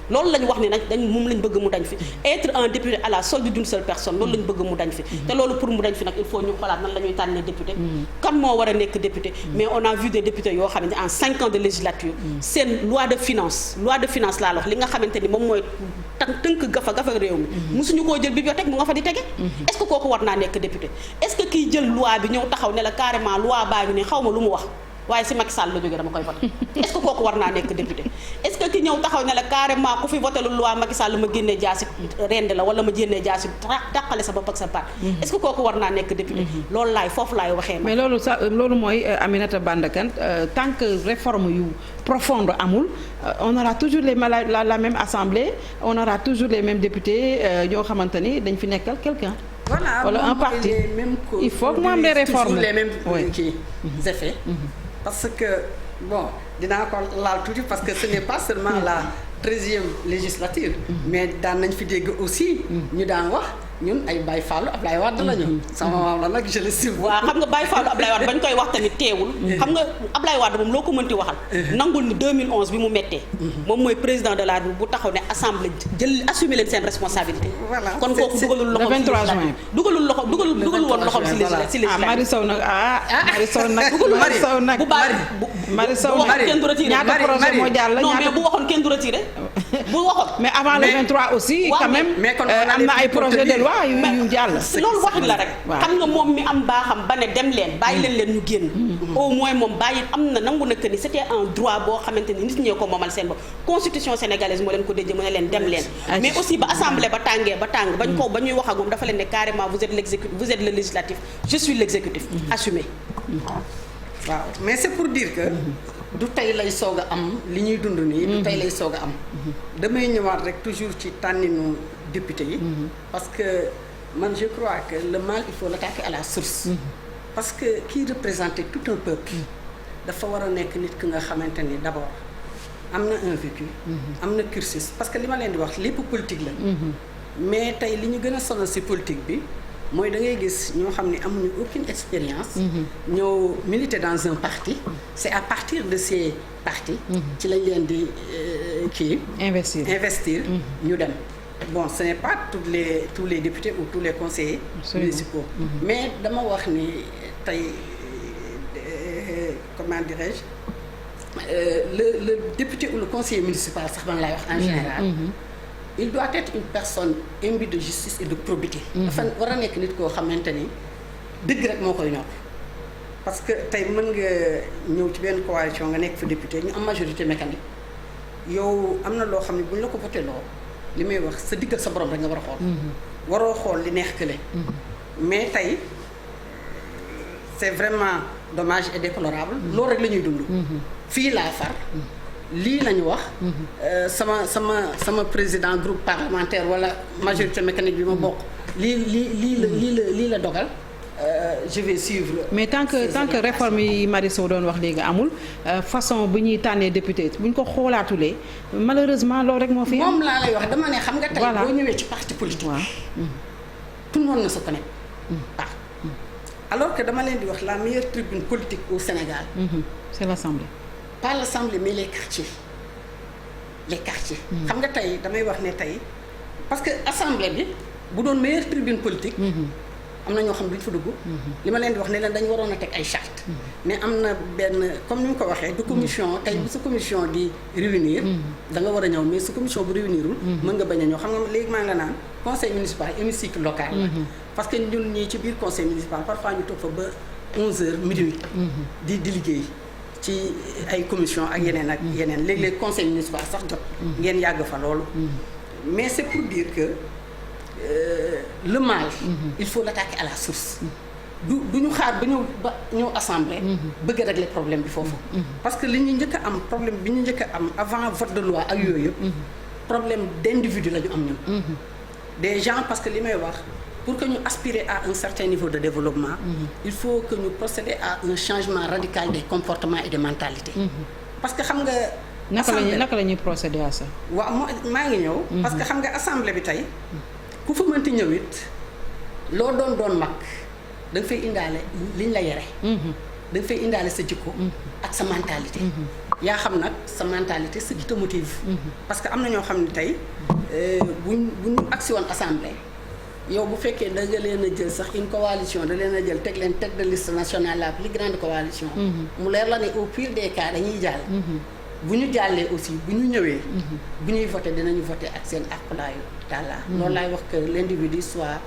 loolu lañ wax ne nag moom lañ bëgg mu dañ fi être un député à la solde d'une seule personne loolu lañ bëgg mu dañ fi te loolu pour mu dañ fi nag il faut ñu xolaat nan la ñuy tànnee député kan moo war a nekk député mais on a vu des députés yoo xam ne en 5 ans de législature seen loi de finance laa wax li nga xamante ni moom mooy tënk gafa réew mi musuñu koo jël bibliothèque mu nga fa di tege est-ce que kooku war naa nekk député est-ce que kiy jël loi bi ñëw taxaw ne la carrément loi baa ngi ne xaw ma lu mu wax waaye si Macky Sall la jógee dama koy voté est-ce que kooku war naa nekk député est-ce que ki ñëw taxaw ne la carrément ku fi voté lu loi Macky Sall ma génnee jaasi rend la wala ma génnee jaasi dàqale sa bopp ak sa part est-ce que kooku war naa nekk député loolu foofu laay waxee mais loolu mooy Aminata Banda Kane tant que réforme yu profonde amul on aura toujours la même assemblée on aura toujours les mêmes députés ñoo xamante ni dañ fi nekkal quelqu'un voilà un parti il faut que mu am des réformes les mêmes effets parce que bon dinaa ko laal tuuti parce que ce n'est pas seulement la 13e législature mais daan nañ fi dégg aussi ñu daan wax ñun ay Baye Fallou Ablaye Wade lañu sama maam la nag je le suis waaw xam nga Baye Fallou Ablaye Wade bañ koy wax tamit teewul xam nga Ablaye Wade moom loo ko mënti waxal nangul ni 2011 bi mu mettee moom mooy président de la République bu taxaw ne assemblée jël assumer leen seen responsabilité kon kooku dugalul loxom le 23 juin dugalul woon loxom si législative Marie Sow nag bu baax Marie Sow nag kenn du retiré ñaata projet moo jàll non mais bu waxoon kenn du retiré bu waxoon mais avant le 23 aussi quand même am na ay projet de loi yu jàll loolu waxin la rek xam nga moom mi am baaxam ba ne dem leen bàyyi leen ñu génn au moins moom bàyyi am na nangu na que ni c'était un droit boo xamante ni nit ñee ko moomal seen bopp constitution sénégalaise moo leen ko déjee mu ne leen dem leen mais aussi ba assemblée ba tàng ba ñuy wax ak moom dafa leen ne carrément vous êtes l'exécutif vous êtes le législatif je suis l'exécutif assumé waaw mais c'est pour dire que du tey lay soog a am li ñuy dund nii du tey lay soog a am damay ñëwaat rek toujours ci tànninu député yi parce que man je crois que le mal il faut l'attaquer à la source parce que kii représenter tout un peuple dafa war a nekk nit ki nga xamante ni d'abord am na un vécu am na cursus parce que li ma leen di wax lépp politique la mais tey li ñu gën a sonal ci politique bi mooy da ngay gis ñoo xam ne amuñu aucune expérience ñoo militer dans un parti c'est à partir de ces partis ci lañ leen di investir ñu dem bon ce n'est pas tous les députés ou tous les conseillers municipaux mais dama wax ni tey comment dirais-je le député ou le conseiller municipal sax man laay wax en général il doit être une personne imbue de justice et de probité dafa war a nekk nit koo xamante ni dëgg rek moo koy ñor parce que tey mën nga ñëw ci benn coalition nga nekk fa député ñu am majorité mécanique yow am na loo xam ne bu ñu la ko voté loo li may wax sa digg ak sa borom rek nga war a xool. waroo xool li neex kële. mais tey c'est vraiment dommage et déplorable. loolu rek la ñuy dund. fii laa far. lii lañu wax. sama président groupe parlementaire wala majorité mécanique bi ma bokk. lii la dogal. Je vais suivre. mais tant que réforme yi Marie Sow doon wax léegi amul façon bu ñuy tànnee député bu ñu ko xoolaatulee malheureusement loolu rek moo fi. moom laa lay wax dama ne xam nga tey boo ñëwee ci parti politique. waaw tout le monde ne se connaît pas. alors que dama leen di wax la meilleure tribune politique au Sénégal. c'est l'Assemblée. pas l'Assemblée mais les quartiers. xam nga tey damay wax ne tey parce que assemblée bi bu doon meilleure tribune politique. am na ñoo xam ne duñ fa dugg. li ma leen di wax ne leen dañu waroon a teg ay charte mais am na benn comme ni mu ko waxee du commission tey bu sa commission di réunir da nga war a ñëw mais su commission bu réunirul mën nga bañ a ñëw xam nga léegi maa ngi la naan conseil municipal hémicycle local la parce que ñun ñii ci biir conseil municipal parfois ñu toog fa ba 11h minuit di liggéey ci ay commission ak yeneen léeg-léeg conseil municipal sax jot ngeen yàgg fa loolu mais c'est pour dire que le mal il faut l'attaquer à la source du ñu xaar ba ñëw assemblée bëgg a régler problème bi foofu parce que li ñu njëkk a am problème bi ñu njëkk a am avant vote de loi ak yooyu yëpp problème d'individu la ñu am ñun des gens parce que li may wax pour que ñu aspirer à un certain niveau de développement il faut que ñu procéder à un changement radical des comportements et des mentalités parce que xam nga naka la ñuy procéder à ça waaw maa ngi ñëw parce que xam nga assemblée bi tey ku fa mënti ñëw it loo doon mag da nga fay indaale liñ la yore. da nga fay indaale sa jikko. ak sa mentalité. yaa xam nag sa mentalité ce qui te motive. parce que am na ñoo xam ne tey bu ñu agsi woon assemblée yow bu fekkee da nga leen a jël sax une coalition da leen a jël teg leen tête de liste nationale la plus grande coalition. mu leer la ne au pire des cas dañuy jàll. bu ñu jàllee aussi bu ñu ñëwee. bu ñuy voté dinañu voté ak seen aqulaayu tàlla. loolu laay wax que l'individu soit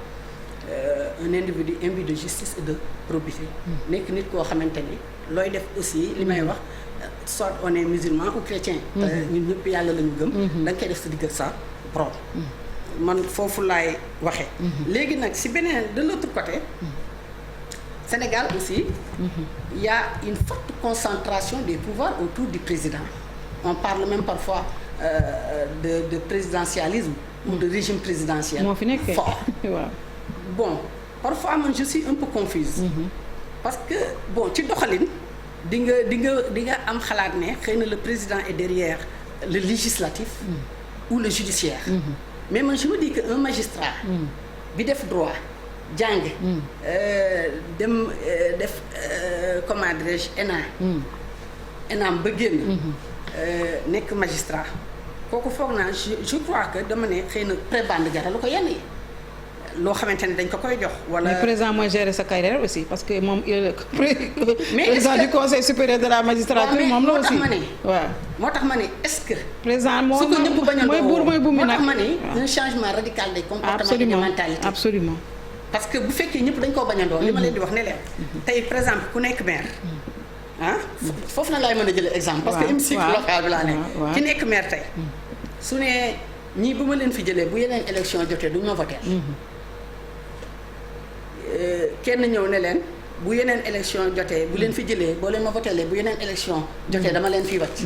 un individu imbu de justice et de probité. nekk nit koo xamante ni looy def aussi li may wax soit on est musulman ou chrétien. ñun ñëpp yàlla la ñu gëm. da nga koy def sa diggal sa borom. man foofu laay waxee. léegi nag si beneen de l'autre côté. Sénégal aussi. Il y a une forte concentration des pouvoirs autour du président. On parle même parfois de présidentialisme ou de régime présidentiel fort. Bon, parfois man je suis un peu confuse. Parce que bon ci doxalin di nga am xalaat ne xëy na le président est derrière le législatif ou le judiciaire. Mais man je me dis que un magistrat bi def droit jàng dem def comment dirais-je ENAM ba génn nekk magistrat kooku foog naa je crois que dama ne xëy na prébande jaralu ko yenn yi loo xamante ne dañ ko koy jox wala mais président mooy gérer sa carrière aussi parce que moom il est président du conseil supérieur de la magistrature moom la aussi waaw moo tax ma ne est-ce que président moom su ko ñëpp bañ a mooy buur mooy bu mi nag moo tax ma ne un changement radical des comportements et des mentalités absolument parce que bu fekkee ñëpp dañ koo bañandoo li ma leen di wax ne leen tey par exemple ku nekk maire foofu na laay mën a jëlee exemple parce que hémicycle local bi laa nekk ki nekk maire tey su ne ñii bu ma leen fi jëlee bu yeneen élection jotee duñ ma voter kenn ñëw ne leen bu yeneen élection jotee bu leen fi jëlee boo leen ma votelee bu yeneen élection jotee dama leen fii wàcc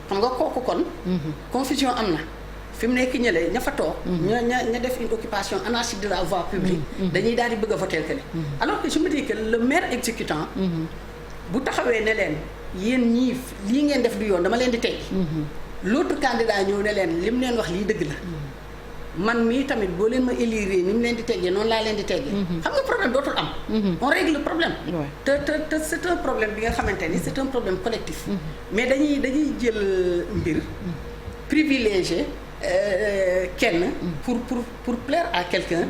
xam nga kooku kon confusion am na fi mu nekk ñële ña fa toog ña def une occupation anarchique de la voie publique dañuy daal di bëgg a voter que alors que je me dis que le maire exécutant bu taxawee ne leen yéen ñii lii ngeen def du yoon dama leen di teggi l'autre candidat ñëw ne leen li mu leen wax lii dëgg la man mii tamit boo leen ma élire ni mu leen di teggee noonu laa leen di teggee xam nga problème dootul am on règle le problème te c'est un problème bi nga xamante ni c'est un problème collectif mais dañuy jël mbir privilégié kenn pour plaire à quelqu'un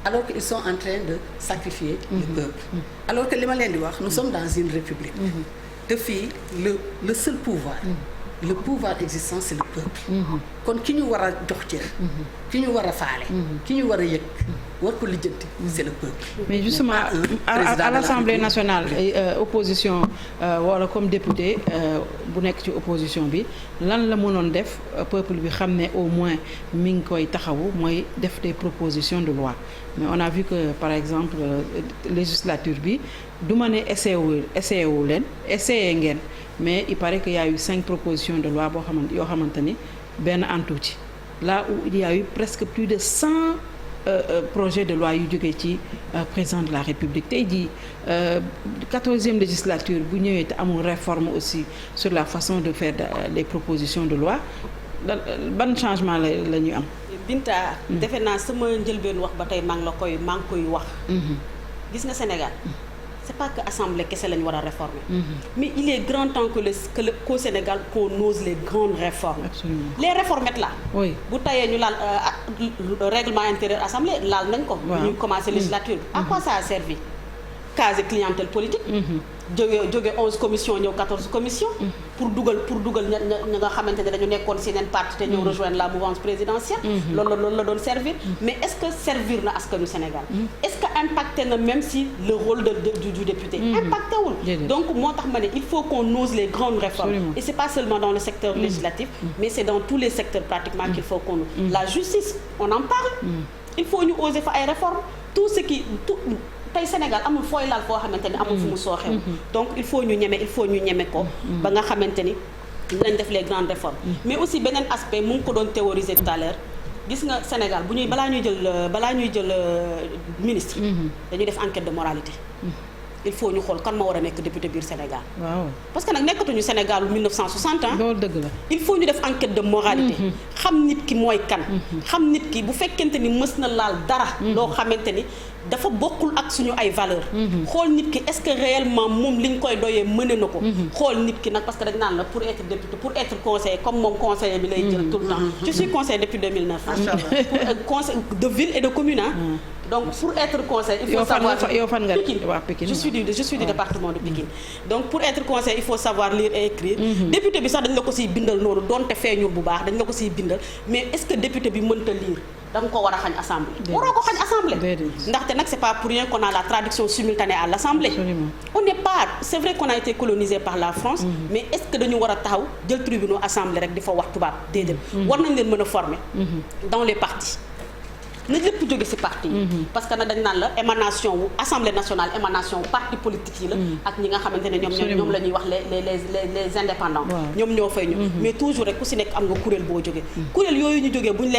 alors qu'ils sont en train de sacrifier le peuple alors que li ma leen di wax nous sommes dans une république te fii le seul pouvoir le pouvoir existant c'est le peuple. kon ki ñu war a jox cër. ki ñu war a faale. ki ñu war a yëg. war ko lijjanti c'est le peuple. mais justement à l'Assemblée nationale opposition wala comme député bu nekk ci opposition bi lan la mënoon def peuple bi xam ne au moins mi ngi koy taxawu mooy def des propositions de loi mais on a vu que par exemple législature bi du ma ne essayé wu leen essayé ngeen mais il paraît que y a eu 5 propositions de loi yoo xamante ni benn antu ci là où il y a eu presque plus de 100 projet de loi yu jógee ci président de la République tey jii 14e législature bu ñëwee te amul réforme aussi sur la façon de faire les propositions de loi ban changement la ñuy am. Binta defe naa sama njëlbeen wax ba tey maa ngi koy wax. gis nga Sénégal. c'est pas que assemblée kese lañu war a réformer. mais il est grand temps qu'au Sénégal qu'on ose les grandes réformes. Absolument. Les réformettes là. oui bu tayee ñu laal règlement intérieur assemblée laal nañ ko. waaw ñu commencé législature bi. à quoi ça a servi. case clientèle politique. jóge 11 commissions ñëw 14 commissions. pour dugal ña nga xamante ne dañu nekkoon si neen parti te ñëw rejoindre la mouvance présidentielle. loolu la doon servir. mais est-ce que servir na askanu Sénégal. est-ce que impacté na même si le rôle du député. impacté wul. donc moo tax ma ne il faut qu'on ose les grandes réformes. Absolument. et c'est pas seulement dans le secteur législatif. mais c'est dans tous les secteurs pratiquement qu'il faut qu'on la justice on en parle. il faut ñu oser fa ay réformes tout tey Sénégal amul fooy laal foo xamante ni amul fu mu sooxew donc il faut ñu ñeme ko ba nga xamante ni dinañ def les grandes réformes mais aussi beneen aspect mu ngi ko doon théoriser tout à l'heure gis nga Sénégal balaa ñuy jël ministre dañuy def enquête de moralité il faut ñu xool kan ma war a nekk député biir Sénégal waaw parce que nag nekkatuñu Sénégal 1960 ans loolu dëgg la il faut ñu def enquête de moralité xam nit ki mooy kan xam nit ki bu fekkente ni mës na laal dara loo xamante ni dafa bokkul ak suñu ay valeur xool nit ki est-ce que réellement moom li ñu koy doyee mëne na ko xool nit ki nag parce que dañ naan la pour être député pour être conseiller comme moom conseiller bi lay jël tout le temps je suis conseiller depuis 2009 pour conseil de ville et de commune donc pour être conseiller il faut savoir yow fan nga Pikine je suis du département de Pikine donc pour être conseiller il faut savoir lire et écrire député bi sax dañ la ko siy bindal noonu doonte feeñul bu baax dañ la ko siy bindal mais est-ce que député bi mënta lire da nga ko war a xañ assemblée waroo ko xañ assemblée ndaxte nag c'est pas pour rien qu'on a la traduction simultanée à l'assemblée on n'est pas c'est vrai qu'on a été colonisé par la France mais est-ce que dañu war a taxaw jël tribunal assemblée rek di fa wax tubaab déedéet war nañ leen mën a former dans les partis na lépp jóge ci parti yi parce que nag dañ naan la émanation wu assemblée nationale émanation wu parti politique yi la ak ñi nga xamante ne ñoom la ñuy wax les indépendants ñoom ñoo fay ñu mais toujours rek ku ci nekk am nga kuréel boo jógee kuréel yooyu ñu jógee bu ñu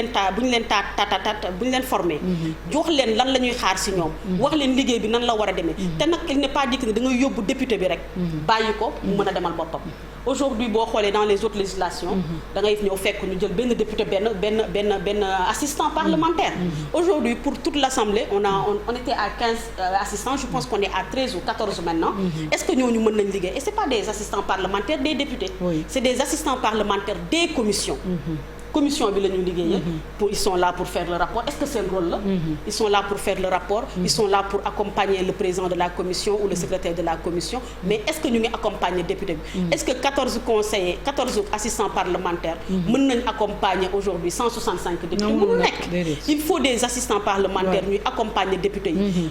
leen formé jox leen lan la ñuy xaar ci ñoom wax leen liggéey bi nan la war a demee te nag il n'est pas dit que ne da ngay yóbbu député bi rek bàyyi ko mu mën a demal boppam aujourd'hui boo xoolee dans les autres législations da ngay ñëw fekk ñu jël benn député benn assistant parlementaire aujourd'hui pour toute l'Assemblée on était à 15 assistants je pense qu'on est à 13 ou 14 maintenant est-ce que ñooñu mën nañ liggéey et c'est pas des assistants parlementaires des députés c'est des assistants parlementaires des commissions commission bi la ñu liggéeyee ils sont là pour faire le rapport est-ce que seen rôle la ils sont là pour faire le rapport ils sont là pour accompagner le président de la commission ou le secrétaire de la commission mais est-ce que ñu ngi accompagner député bi est-ce que 14 conseillers 14 assistants parlementaires mën nañ accompagner aujourd'hui 165 députés mënu nekk il faut des assistants parlementaires ñuy accompagner député yi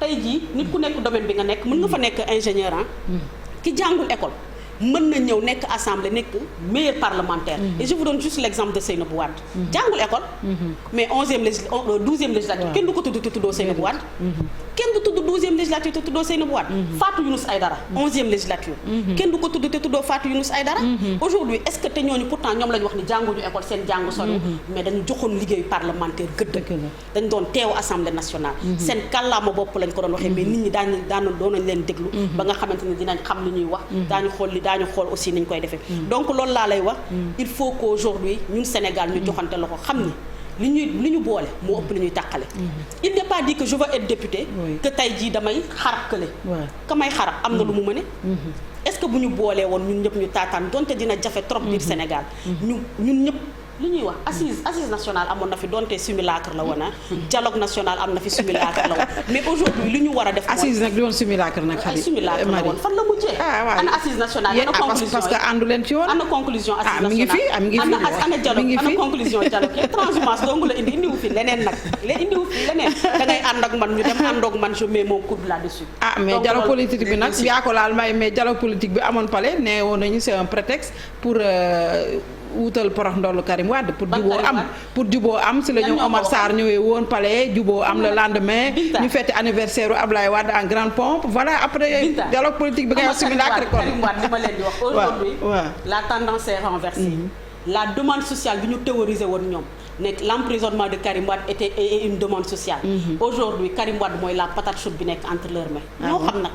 tey jii nit ku nekk domaine bi nga nekk mën nga fa nekk ingénieur ki jàngul école mën na ñëw nekk assemblée nekk meilleur parlementaire et je vous donne juste l'exemple de Seynabou Wade jàngul école mais 12e législature kenn du ko tuddoo Seynabou Wade kenn du tudd 12e législature te tuddoo Seynabou Wade Fatou Younous Aïdara 11e législature kenn du ko tudd te tuddoo Fatou Younous Aïdara aujourd'hui est-ce que te ñooñu pourtant ñoom la ñu wax ni jànguñu école seen jàng solo mais dañu joxoon liggéeyu parlementaire gëdd dañ doon teew assemblée nationale seen kàllaama bopp lañ ko doon waxee mais nit ñi doon nañ leen déglu ba nga xamante ne dinañ xam li ñuy wax daañu xool aussi niñ koy defee donc loolu laa lay wax il faut qu'aujourd'hui ñun Sénégal ñu joxante loxo xam ni li ñu boole moo ëpp li ñuy tàqale il n'est pas dit que je veux être député que tey jii damay xarab kële ka may xarab am na lu mu mëne est-ce que bu ñu boolee woon ñun ñëpp ñu taataan donte dina jafe trop biir Sénégal ñun ñëpp li ñuy wax assise nationale amoon na fi donte simulacre la woon dialogue national am na fi simulacre la woon mais aujourd'hui li ñu war a def assise nag di woon simulacre nag xarit simulacre la woon fan la mujjee ana assise nationale ana conclusion parce que àndu leen ci woon ana conclusion assise mi ngi fi ana dialogue ana conclusion dialogue transhumance dong la indiwu fi leneen nag indiwu fi leneen da ngay ànd ak man ñu dem àndoog man je mets mon coude là-dessus mais dialogue politique bi nag yaa ko laal mais dialogue politique bi amoon pale nee woon nañu c'est un prétexte pour wutal porox ndollu Karim Wade pour juboo am si la ñu Omar Sarr ñëwee woon palais juboo am le lendemain ñu fête anniversaire u Ablaye Wade en grande pompe voilà après dialogue politique bi ngay wax simulacre kon Karim Wade li ma leen di wax aujourd'hui la tendance est renversée la demande sociale bi ñu théorisé woon ñoom nekk l'emprisonnement de Karim Wade était une demande sociale. Aujourd'hui Karim Wade mooy la patate chaude bi nekk entre leurs mains. ñoo xam nag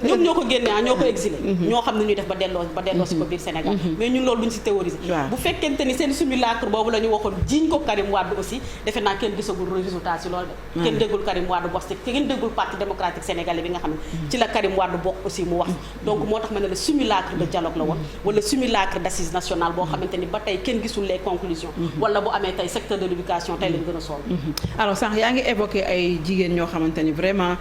ñoom ñoo ko génne ñoo ko exilé. ñoo xam ne ñuy def ba delloo si ko biir Sénégal. mais ñun loolu duñ si théoriser. bu fekkente ni seen simulacre boobu la ñu waxoon jiiñ ko Karim Wade aussi defe naa kenn gisagul résultat si loolu de. kenn déggul Karim Wade bokk si kenn déggul parti démocratique sénégalais bi nga xam ne ci la Karim Wade bokk aussi mu wax. donc moo tax ma ne le simulacre de dialogue la woon wala simulacre d'assise nationale boo xamante ni ba tey kenn gisul les conclusions. wala bu amee tey secteur de l'éducation tey lañ gën a sol. alors sànq yaa ngi évoqué ay jigéen ñoo xamante ni vraiment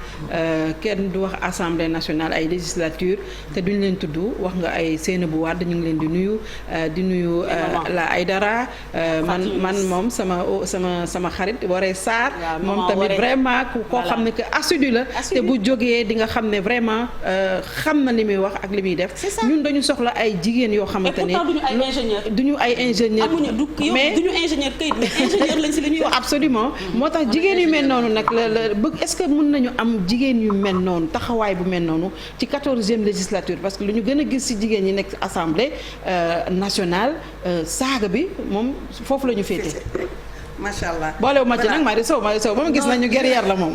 kenn du wax assemblée nationale ay législature te duñ leen tudd wax nga ay Seynabou Wade ñu ngi leen di nuyu la Aïdara man moom sama xarit Woré Sarr moom tamit vraiment koo xam ne que assidu la te bu jógee di nga xam ne vraiment xam na li muy wax ak li muy def ñun dañu soxla ay jigéen yoo xamante ne duñu ay ingénieur mais duñu ingénieur këyit mais ingénieur lañ si li ñuy wax absolument moo tax jigéen yu mel noonu nag la bëgg est-ce que mën nañu am jigéen yu mel noonu taxawaay bu mel noonu ci 14e législature parce que lu ñu gën a gis ci jigéen ñi nekk assemblée nationale saaga bi moom foofu la ñu féete. macha allah boolewu ma ci nag Marie Sow ba ma gis nañu guerrière la moom.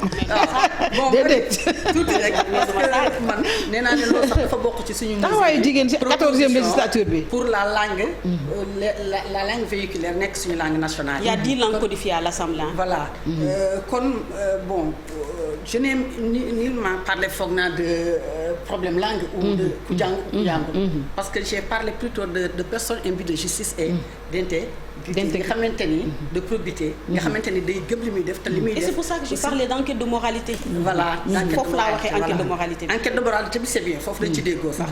bon déedéet tuuti rek parce que man nee naa ne loolu sax dafa bokk ci suñu. taxawaayu jigéen ci 14e législature bi. pour la langue. la langue véhiculaire nekk suñu langue nationale. Il y a 10 langues codifiées à l'Assemblée. voilà kon bon je n'ai nullement parlé foog naa de problème langue. ou de ku jàng ku jàngul. parce que j'ai parlé plutôt de personnes imbues de justice et d'intégrité nga xamante ni de probité nga xamante ni day gëm li muy def te li muy def. et c'est pour ça que j'ai parlé d'enquête de moralité. voilà foofu laa waxee enquête de moralité bi. enquête de moralité bi c'est bien foofu lañ ci déggoo sax.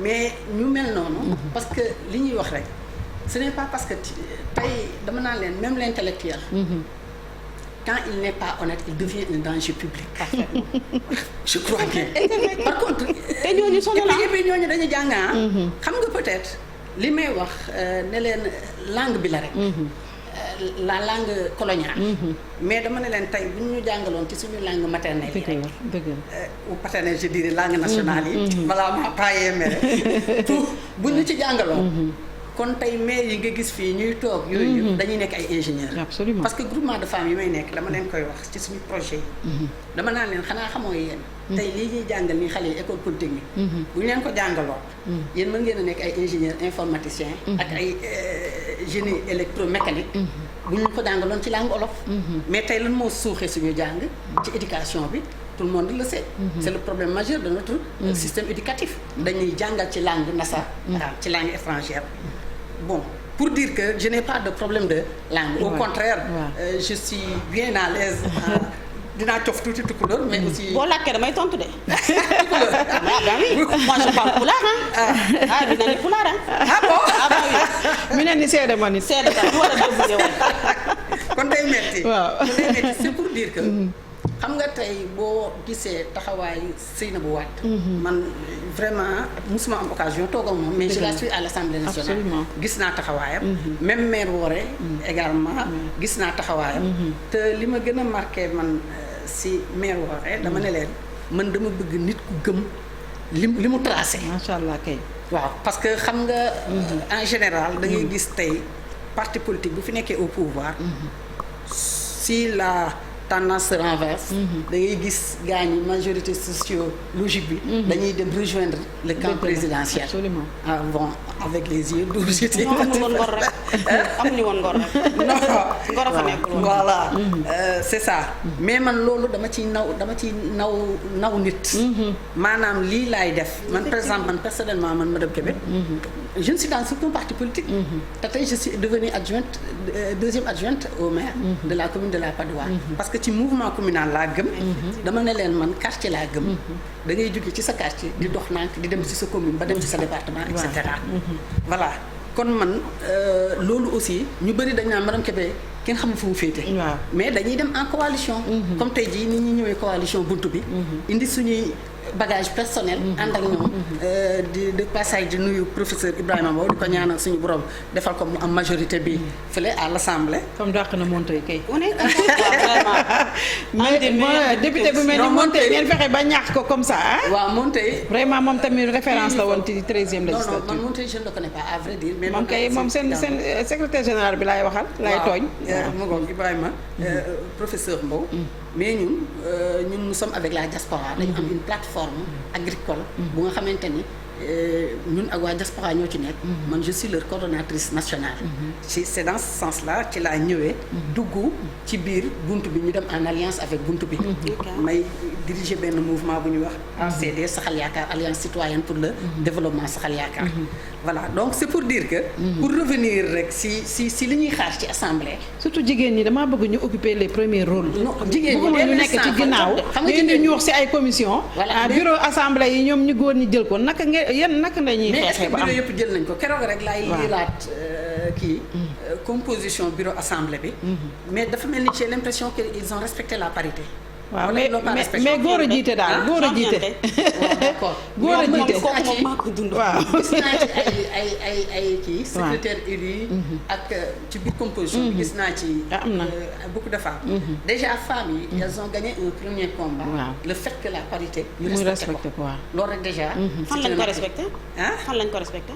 mais ñu mel noonu. parce que li ñuy wax rek ce n'est pas parce que tey dama naan leen même l'intellectuel. quand il n'est pas honnête il devient un danger public. parfaitement je crois bien. par contre. te ñooñu sonn na ñooñu dañu jàng xam nga peut-être. li may wax ne leen langue bi la rek. la langue coloniale. mais dama ne leen tey bu ñu jàngaloon ci suñu langue maternelle yi rek. ou paternelle je dirais langue nationale yi. balaa maa paayee mere pour bu ñu ci jàngaloon. kon tey maire yi nga gis fii ñuy toog yooyu dañuy nekk ay ingénieurs. absolument parce que groupement de femmes yi may nekk dama leen koy wax ci suñu projet yi. dama naan leen xanaa xamoo yéen. tey lii ñuy jàngal ni xale yi école polytechnique. bu ñu leen ko jàngaloon. yéen mën ngeen a nekk ay ingénieurs informaticiens. ak ay génie électromécanique. bu ñu ko jàngaloon ci langue olof. mais tey lan moo suuxee suñu jàng ci éducation bi. tout le monde le sait. C'est le problème majeur de notre système éducatif. dañuy jàngal ci langue nasar. ci langue étrangère. bon pour dire que je n'ai pas de problème de langue. au contraire je suis bien à l'aise. dinaa cof tuuti tukulóor mais aussi. boo làkkee damay tontu de. tukulóor moi je parle pulaar bi na ni pulaar bon mi ne ni seede ma nit. seede ka war a déglu woon. kon day metti. waaw kon day metti c'est pour dire que. xam nga tey boo gisee taxawaayu Seynabou Wade. man vraiment musuma am occasion toog ak moom mais je la suis à l'Assemblée nationale. absolument gis naa taxawaayam. même maire Woré également gis naa taxawaayam. te li ma gën a marqué man si maire Woré dama ne leen man dama bëgg nit ku gëm li mu tracé. macha allah kay. waaw parce que xam nga en général da ngay gis tey parti politique bu fi nekkee au pouvoir. si la tendance se renverse. da ngay gis gars ñi majorité sociologique bi. dañuy dem rejoindre le camp présidentiel. absolument ah bon avec les yeux d'où j'étais. non amuñu woon ngor rek amuñu woon ngor rek. non ngor a fa nekkul woon. voilà c'est ça. mais man loolu dama ciy naw nit. maanaam lii laay def man par exemple man personnellement man madame Kébé. je ne suis dans aucun parti politique. te tey je suis devenue adjointe deuxième adjointe au maire. de la commune de la Patte d'Oie. parce que ci mouvement communal laa gëm. dama ne leen man quartier laa gëm. da ngay jóge ci sa quartier di dox nànk di dem ci sa commune ba dem ci sa département et cetera. voilà kon man loolu aussi ñu bëri dañ naan madame Kébé kenn xamul fu mu féete. mais dañuy dem en coalition. comme tey jii ni ñu ñëwee coalition buntu bi. indi suñuy bagage personnel. ànd ak ñoom de passage di nuyu professeur Ibrahima Mbow di ko ñaanal suñu borom defal ko mu am majorité bi fële à l'Assemblée. comme dàq na Montey kay. on est vraiment. député bu mel ni Montey ngeen fexe ba ñaax ko comme ça ah. waaw Montey. vraiment moom tamit référence la woon ci 13e législature. non man Montey je ne le connais pas à vrai dire. mais moom kay moom seen secrétaire général bi laay waxal. lay tooñ. mu ngoog Ibrahima professeur Mbow. mais ñun nous sommes avec la diaspora dañu am une plateforme agricole bu nga xamante ni ñun ak waa diaspora ñoo ci nekk man je suis leur coordonnatrice nationale c'est dans ce sens là ci laa ñëwee dugg ci biir buntu bi ñu dem en alliance avec buntu bi may diriger benn mouvement bu ñuy wax ACD Saxal Yaakaar Alliance citoyenne pour le développement Saxal Yaakaar voilà donc c'est pour dire que pour revenir rek si li ñuy xaar ci assemblée surtout jigéen ñi damaa bëgg ñu occuper les premiers rôles jigéen ñi ñu nekk ci ginnaaw ñu ñu wax ci ay commission bureau assemblée yi ñoom ñu góor ñi jël ko naka lañuy xeexee ba am bureau yëpp jël nañ ko keroog rek laay liiraat composition bureau assemblée bi mais dafa mel ni j'ai l'impression que ils ont respecté la parité waaw mais góor a jiite daal góor a jiite. waaw d'accord góor a jiite waaw gis naa ci ay kii secrétaire élu ak ci biir composition bi gis naa ci am na beaucoup de femmes déjà femmes yi elles ont gagné un premier combat le fait que la parité ñu respecté ko loolu rek déjà fan lañ ko respecté fan lañ ko respecté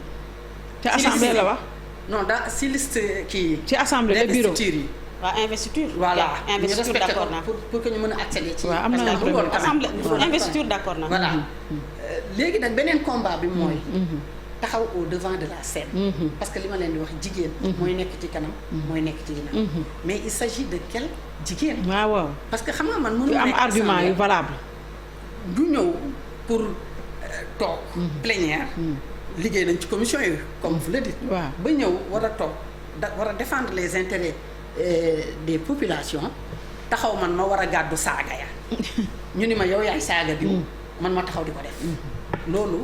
ci assemblée la wax non daa si liste kii ci assemblée le bureau yi waaw investiture. voilà investiture d'accord naa pour que ñu mën a accéder ci. waaw am na assemblée investiture d'accord naa. voilà léegi nag beneen combat bi mooy. taxaw au devant de la scène. parce que li ma leen di wax jigéen. mooy nekk ci kanam. mooy nekk ci ginnaaw. mais il s'agit de quel jigéen. waaw parce que xam nga man mënu am argument yu valable. du ñëw pour toog. plénière. liggéey nañ ci commission yi comme vous le dites. waaw ba ñëw war a toog war a défendre les intérêts. Des populations taxaw man ma war a gàddu saaga ya ñu ni ma yow yaay saaga bi man ma taxaw di ko def loolu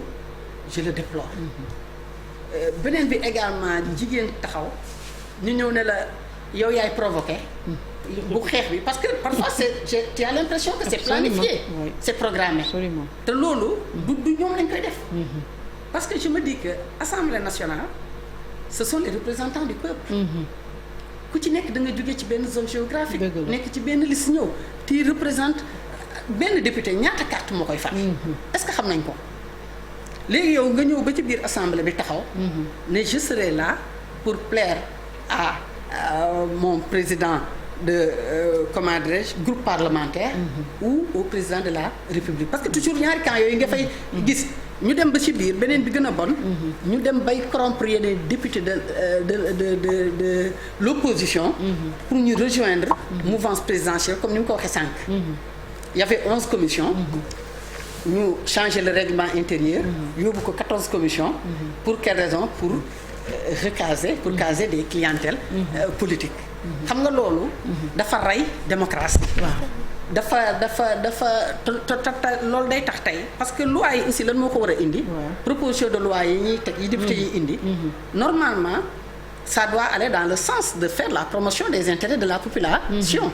je le déplore beneen bi également jigéen taxaw ñu ñëw ne la yow yaay provoqué bu xeex bi parce que parfois tu as l'impression que c'est planifié c'est programmé te loolu du ñoom lañ koy def parce que je me dis que Assemblée nationale ce sont les représentants du peuple ku ci nekk da nga jóge ci benn zone géographique nekk ci benn liste ñëw tu représente benn député ñaata carte moo koy fal est-ce que xam nañ ko léegi yow nga ñëw ba ci biir assemblée bi taxaw ne je serai là pour plaire à mon président de comment dirais-je groupe parlementaire ou au président de la République parce que toujours ñaari camp yooyu nga fay gis ñu dem ba ci biir beneen bi gën a bon ñu dem bay corrompre yeneen député de l'opposition pour ñu rejoindre mouvance présidentielle comme ni mu ko waxee sànq il y avait 11 commissions ñu changer le règlement intérieur yóbbu ko 14 commissions pour quelle raison pour caser des clientèles politiques xam nga loolu dafa rey démocratie dafa loolu day tax tey parce que loi yi aussi lan moo ko war a indi proposition de loi yi ñuy teg yi député yi indi normalement ça doit aller dans le sens de faire la promotion des intérêts de la population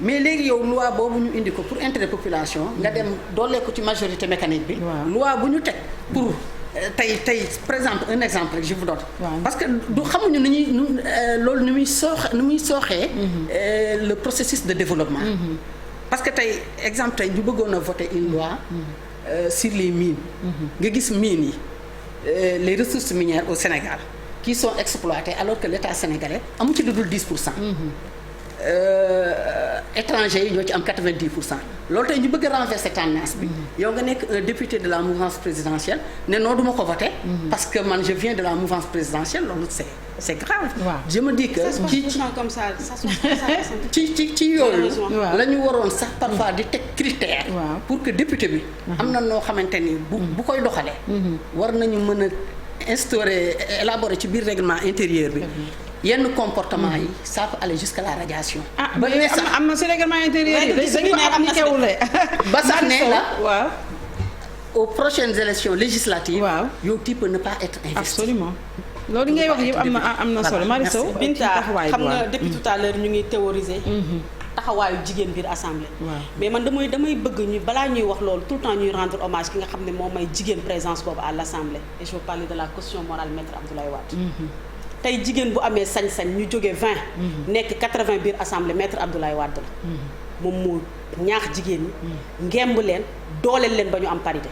mais léegi yow loi boobu ñu indi ko pour intérêt population nga dem doolee ko ci majorité mécanique bi loi bu ñu teg pour tey par exemple un exemple rek je vous donne parce que du xamuñu nu ñuy loolu nu muy sooxee le processus de développement parce que tey exemple tey ñu bëggoon a voter une loi sur les mines nga gis mines yi les ressources minières au Sénégal qui sont exploitées alors que l'État sénégalais amu ci lu dul 10%. Étrangers yi ñoo ci am 90%. loolu tey ñu bëgg a renverser tendance bi. yow nga nekk un député de la mouvance présidentielle ne non du ma ko voter. parce que man je viens de la mouvance présidentielle loolu c'est grave. je me dis que ci yooyu. la ñu waroon sax parfois di teg critère. pour que député bi. am na noo xamante ni bu koy doxalee. war nañu mën a instauré élaboré ci biir règlement intérieur bi. yenn comportement yi ça peut aller jusqu'à la radiation. ba am na si réglement intérieur yi dañ ko appliqué wule ba sax ne la waaw. aux prochaines élections législatives. waaw yow tu peux ne pas être investi. absolument loolu ngay wax yëpp am na solo. Marie Sow Binta xam nga depuis tout à l'heure ñu ngi théoriser. taxawaayu jigéen biir assemblée. mais man damay bëgg ñu balaa ñuy wax loolu tout le temps ñuy rendre hommage ki nga xam ne moom may jigéen présence boobu à l'assemblée et je veux parler de la caution morale maître Abdoulaye Wade. tey jigéen bu amee sañ-sañ ñu jóge 20. nekk 80 biir assemblée maître Abdoulaye Wade la. moom moo ñaax jigéen ñi. ngemb leen dooleel leen ba ñu am parité.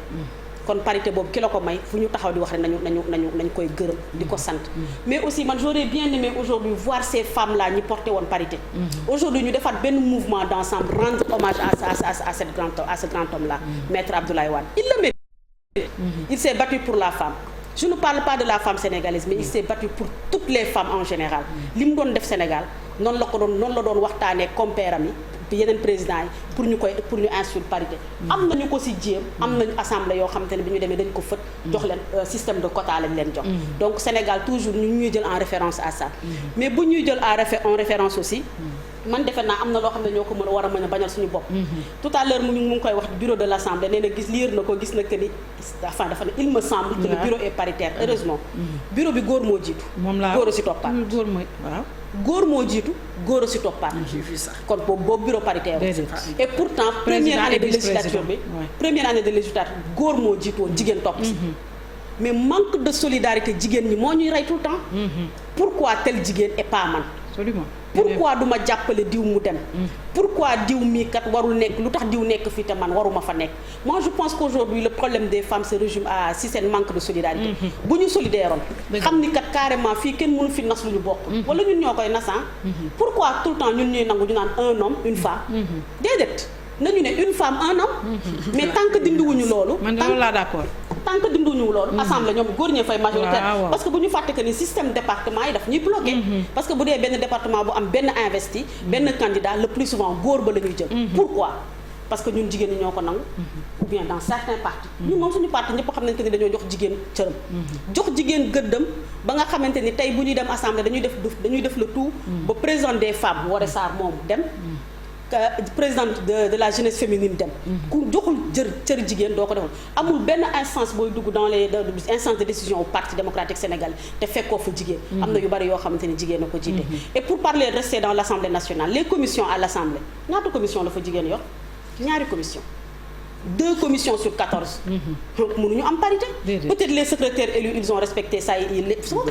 kon parité boobu ki la ko may fu ñu taxaw di wax rek nañu koy gërëm di ko sant. mais aussi man j'aurais bien aimé aujourd'hui voir ces femmes là ñi porté woon parité. aujourd'hui ñu defaat benn mouvement d'ensemble rendre hommage à ce grand homme là. maître Abdoulaye Wade il le mérite. il s'est battu pour la femme. je ne parle pas de la femme sénégalaise mais il s'est battu pour toutes les femmes en général li mu doon def Sénégal noonu la doon waxtaanee compère yi yeneen président yi pour ñu instituer parité. am nañu ko ci jéem am nañu assemblée yoo xamante ne bi ñu demee dañ ko fët jox leen système de quota lañ leen jox. donc Sénégal toujours ñu ñuy jël en référence à ça. mais bu ñuy jël en référence aussi. man defe naa am na loo xam ne ñoo ko war a mën a bañal suñu bopp. tout à l'heure mu ngi koy wax bureau de l'Assemblée nee na gis na que ni dafa ne il me semble que le bureau est paritaire heureusement. bureau bi góor moo jiitu. góor a ci toppaat góor moo jiitu góor a ci toppaat. kon boobu bureau paritaire et pourtant première année de législature bi góor moo jiitu woon jigéen topp ci. mais manque de solidarité jigéen ñi moo ñuy rey tout le temps. pourquoi tel jigéen et pas man. absolument. pourquoi du ma jàppale diw mu dem. pourquoi diw mii kat warul nekk lu tax diw nekk fii te man waruma fa nekk. moi je pense qu'aujourd'hui le problème des femmes se résume à si seen manque de solidarité. bu ñu solidaire oon xam ni kat carrément fii kenn mënu fi nas lu ñu bokk. wala ñun ñoo koy nasan. pourquoi tout le temps ñun ñuy nangu ñu naan un homme une femme. déedéet nañu ne une femme un homme. mais tant que dindiwuñu loolu. man loolu laa d'accord. tant que dinduñu loolu assemblée ñoom góor ñee fay majoritaire parce que bu ñu fàtte que ni système département yi daf ñuy bloqué parce que bu dee benn département bu am benn investi benn candidat le plus souvent góor ba la ñuy jël pourquoi parce que ñun jigéen ñi ñoo ko nangu ou bien dans certains partis ñun moom suñu parti ñëpp xam nañ que ni dañoo jox jigéen cëram jox jigéen gëddam ba nga xamante ni tey bu ñuy dem assemblée dañuy def le tout ba président des femmes Woré Sarr moom dem présidente de la jeunesse féminine dem ku joxul cër jigéen doo ko defal amul benn instance booy dugg dans les instances de décision au parti démocratique sénégalais te fekkoo fa jigéen am na yu bari yoo xamante ni jigéen a ko jiite et pour parler rester dans l'Assemblée nationale les commissions à l'Assemblée ñaata commission la fa jigéen yor ñaari commission 2 commissions sur 14. donc mënuñu am parité. peut-être les secrétaires élus ils ont respecté ça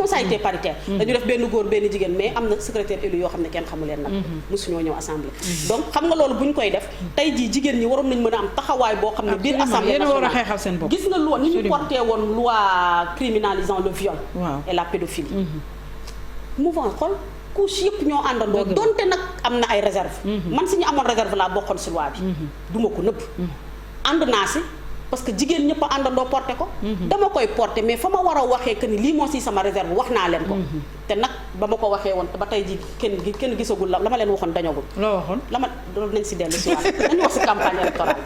ça a été paritaire. dañu def benn góor benn jigéen mais am na secrétaire élu yoo xam ne kenn xamu leen nag. mosuñoo ñëw assemblée. donc xam nga loolu bu ñu koy def tey jii jigéen ñi waroon nañ mën a am taxawaay boo xam ne biir assemblée nationale gis nga loi ni ñu porté woon loi criminalisant le viol. et la pédophilie. mouvement xool couche yëpp ñoo àndandoo donte nag am na ay réserve man si ñu amoon réserve laa bokkoon si loi bi. duma ko nëbb. ànd naa si parce que jigéen ñëpp a àndandoo porté ko dama koy porté mais fa ma war a waxee que ni lii moo si sama réserve wax naa leen ko te nag ba ma ko waxee woon ba tey ji kenn gisagul la ma leen waxoon dañagul loo waxoon la ma loolu nañ si dellu si waat nañu wax si campagne électorale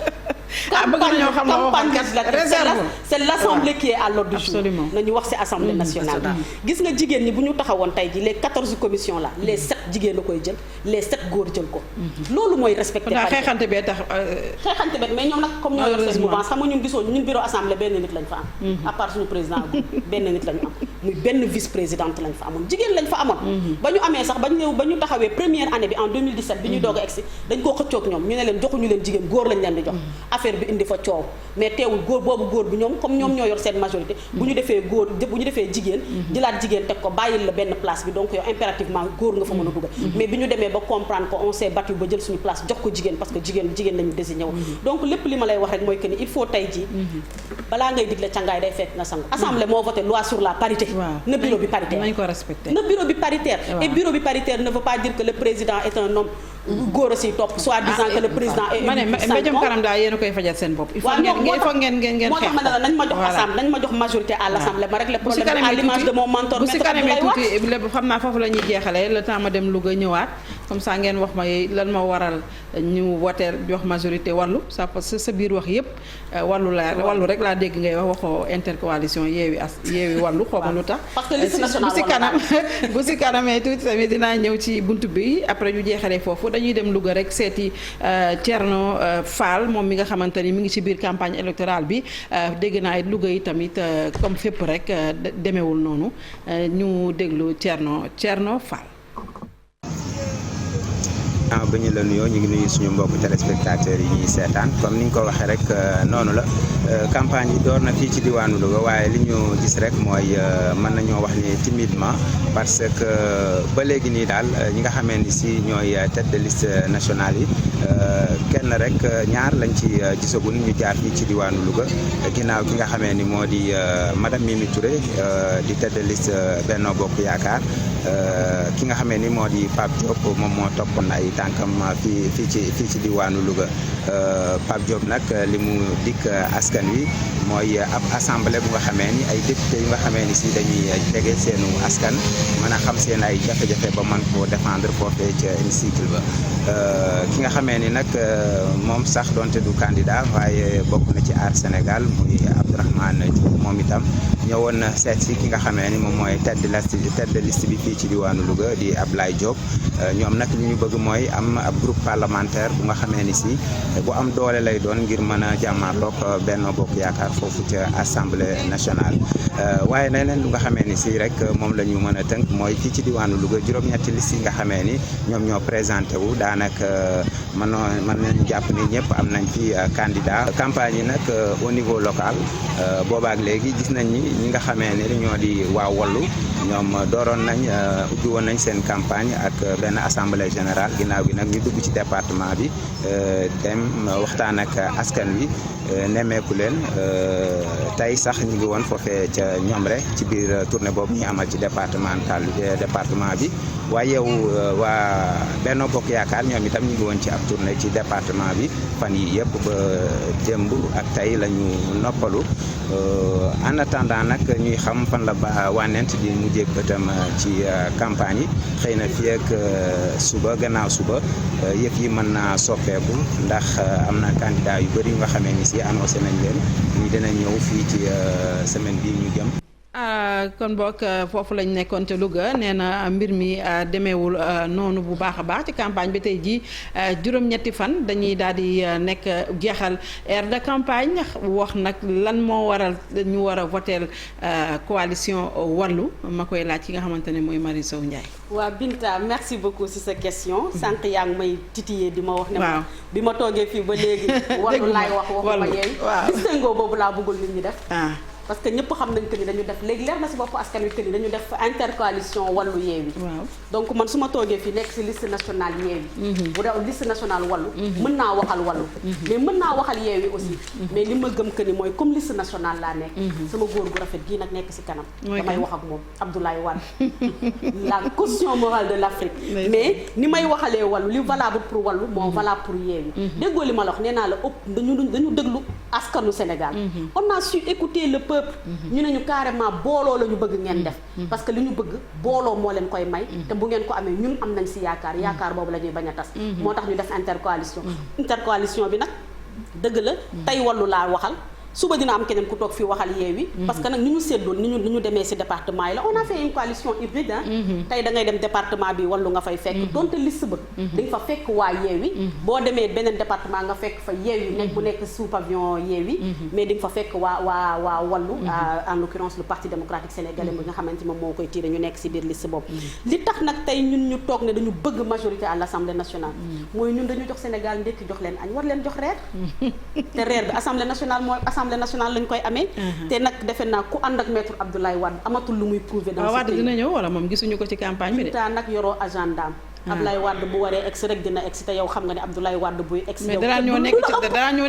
campagne législative c'est l'assemblée qui est à l'ordre du jour nañu wax ci assemblée nationale gis nga jigéen ñi bu ñu taxawoon tey ji les 14 commissions là les 7 jigéen la koy jël les 7 góor jël ko loolu mooy respecté xeexante bee tax xeexante bee mais ñoom nag comme ñoo yor seen mouvance xam nga ñun gisoo ñun bureau assemblée benn nit lañ fa am à part suñu président benn nit lañu am muy benn vice présidente lañ fa amoon jigéen lañ fa amoon ba ñu amee sax ba ñu taxawee première année bi en 2017 bi ñuy doog a egsi dañ koo xëccoog ñoom ñu ne leen joxuñu leen jigéen góor lañ leen di jox affaire bi indi fa coow mais teewul góor bi ñoom comme ñoom ñoo yor seen majorité bu ñu defee jigéen jëlaat jigéen teg ko bàyyil la benn place bi donc yow impérativement góor nga fa mën a dugal mais bi ñu demee ba comprendre ko on s'est battu ba jël suñu place jox ko jigéen parce que jigéen lañu désigné wu donc lépp li ma lay wax rek mooy que ni il faut tey ji balaa ngay digle cangaay day fekk nga sangu assemblée moo voté loi sur la parité na bureau bi paritaire nañ ko respecté na bureau bi paritaire et bureau bi paritaire ne veut pas dire que le président est un homme góor a siy topp soit disant que le président est ma ne mbéjum kanam daal yéen a koy fajal seen bopp il faut ngeen xeex moo tax ma ne la nañ ma jox assemblée nañ ma jox majorité à l'assemblée ma régler problème à l'image de mon mentor bu si kanamee tuuti xam naa foofu la ñuy jeexalee le temps ma dem Louga ñëwaat comme ça ngeen wax ma lan ma waral ñu woteel jox majorité wàllu ça parce que sa biir wax yëpp wàllu rek laa dégg ngay wax waxoo intercoalition yeewi wàllu xaw ma lu tax. parce que liste nationale bu si kanamee tuuti tamit dinaa ñëw ci buntu bi après ñu jeexalee foofu dañuy dem Louga rek seeti Thierno Fall moom mi nga xamante ni mi ngi ci biir campagne électorale bi dégg naa it Louga yi tamit comme fépp rek demewul noonu ñu déglu Thierno Fall. ba ñu la nuyoo ñu ngi nuyu suñu mbokku téléspectateurs yi ñuy seetaan comme ni ñu ko waxee rek noonu la campagne yi door na fii ci diwaanu Louga waaye li ñu gis rek mooy mën nañoo wax ni timidement parce que ba léegi nii daal ñi nga xamee ni si ñooy tête de liste nationale yi kenn rek ñaar lañ ci gisagul ñu jaar fii ci diwaanu Louga ginnaaw ki nga xamee ni moo di madame Mimi Touré di tête de liste Benno Bokk Yaakaar ki nga xamee ni moo di Pape Diop moom moo toppoon ay tànkam fii ci diwaanu Louga Pape Diop nag li mu dikk askan wi mooy ab assemblée bu nga xamee ni ay député yu nga xamee ni si dañuy jege seenu askan mën a xam seen ay jafe-jafe ba mën koo défendre foofee ca hémicycle ba ki nga xamee ni nag moom sax doonte du candidat waaye bokk na ci Aar Sénégal muy Abdourahmane Diouf moom itam ñëwoon na seet si ki nga xamee ni moom mooy tête de liste bi fii ci diwaanu Louga di Ablaye Diop ñoom nag li ñu bëgg mooy am ab groupe parlementaire bu nga xamee ni si bu am doole lay doon ngir mën a jàmmarloog Benno Bokk Yaakaar foofu ca assemblée nationale waaye leneen lu nga xamee ni si rek moom la ñu mën a tënk mooy fii ci diwaanu Louga juróom-ñetti liste yi nga xamee ni ñoom ñoo présenté wu daanaka mën nañu jàpp ni ñëpp am nañ fi candidat campagne yi nag au niveau local boobaak léegi gis nañ ni ñi nga xamee ni ñoo di waa Wallu ñoom dooroon nañ ubbi woon nañ seen campagne ak benn assemblée générale ginnaaw gi nag ñu dugg ci département bi dem waxtaan ak askan wi nemmeeku leen tey sax ñu ngi woon foofee ca Ñomre ci biir tournée boobu ñuy amal ci département bi waaye yow waa Benno Bokk Yaakaar ñoom itam ñu ngi woon ci ab tournée ci département bi fan yi yëpp ba démb ak tey la ñu noppalu en attendant nag ñuy xam fan la ba wànnent di mujjee bëtam ci campagne yi xëy na fii ak suba gannaaw suba yëf yi mën naa soppeeku ndax am na candidat yu bëri yu nga xamee ni si annoncé nañ leen ñu dina ñëw fii ci semaine bii ñu jëm. kon boog foofu lañ nekkoon ca Louga nee na mbir mi demeewul noonu bu baax a baax ci campagne bi tey jii juróom-ñetti fan dañuy daal di nekk jeexal aire de campagne wax nag lan moo waral ñu war a voteel coalition Wallu ma koy laaj ki nga xamante ne mooy Marie Sow Ndiaye. waaw Binta merci beaucoup ci sa question sànq yaa ngi may titiller di ma wax ne ma bi ma toogee fii ba léegi Wallu laay wax waxuma yeey distinguo boobu laa bëggul nit ñi def parce que ñëpp xam nañ que ni dañu def léegi leer na ci bopp askan wi que ni dañu def intercoalition Wallu Yewwi donc man su ma toogee fii nekk ci liste nationale Yewwi bu dee liste nationale Wallu mën naa waxal Wallu mais mën naa waxal Yewwi aussi mais li ma gëm que ni mooy comme liste nationale laa nekk sama góor gu rafet gii nag nekk ci kanam damay wax ak moom Abdoulaye Wade la caution morale de l'Afrique mais ni may waxalee Wallu li valable pour Wallu moo valable pour Yewwi déggoo li ma la wax nee naa la ëpp dañu déglu askanu Sénégal on a su écouter le peuple ñu ne ñu carrément booloo la ñu bëgg ngeen def parce que li ñu bëgg booloo moo leen koy may te bu ngeen ko amee ñun am nañ ci yaakaar boobu la ñuy bañ a tas moo tax ñu def intercoalition bi nag dëgg la tey Wallu laa waxal suba dina am keneen ku toog fii waxal Yewwi parce que nag ni ñu séddoon ni ñu demee ci département yi la on a fait une coalition hybride tey da ngay dem département bi Wallu nga fay fekk donte liste ba di nga fa fekk waa Yewwi boo demee beneen département nga fekk fa Yewwi nekk mu nekk sous pavillon Yewwi mais di nga fa fekk waa Wallu en l'occurrence le parti démocratique sénégalais bi nga xamante moom moo koy tiré ñu nekk ci biir liste boobu li tax nag tey ñun ñu toog ne dañu bëgg majorité à l'Assemblée nationale mooy ñun dañu jox Sénégal ndekki jox leen añ war leen jox reer te reer bi Assemblée nationale lañ koy amee te nag defe naa ku ànd ak maître Abdoulaye Wade amatul lu muy prouver dans ce pays. Wade dina ñëw wala moom gisuñu ko ci campagne bi de. taa nag yoroo agendaam Abdoulaye Wade bu waree ex rek dina ex te yow xam nga ne Abdoulaye Wade buy ex mais danaa ñoo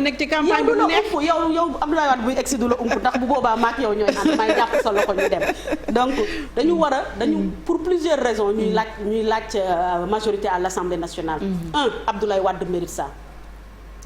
nekk ci campagne bi mu neex yow Abdoulaye Wade buy ex du la ump ndax bu boobaa maak yow ñooy ànd may jàpp sa loxo ñu dem donc dañu pour plusieurs raisons ñuy laaj majorité à l'Assemblée nationale Abdoulaye Wade mérite ça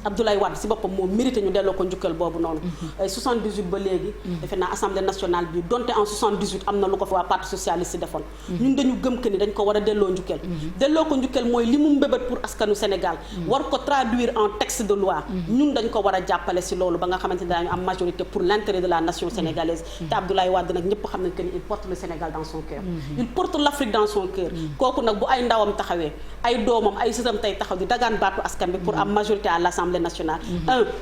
Abdoulaye Wade si boppam moo mérité ñu delloo ko njukkal boobu noonu. 78 ba léegi. defe naa assemblée nationale bi donte en 78 am na lu ko fa waa parti socialiste defoon. ñun dañu gëm que ni dañ ko war a delloo njukkal. delloo ko njukkal mooy li mu mbébét pour askanu Sénégal. war ko traduire en texte de loi. ñun dañ ko war a jàppale si loolu ba nga xamante ne daañu am majorité pour l'intérêt de la nation sénégalaise. te Abdoulaye Wade nag ñëpp xam nañ que ni il porte le Sénégal dans son cœur. il porte l'Afrique dans son cœur. kooku nag bu ay ndawam taxawee ay doomam ay sëtam tey taxaw di dagaan baatu askan bi pour am majorité à l'Assemblée nationale.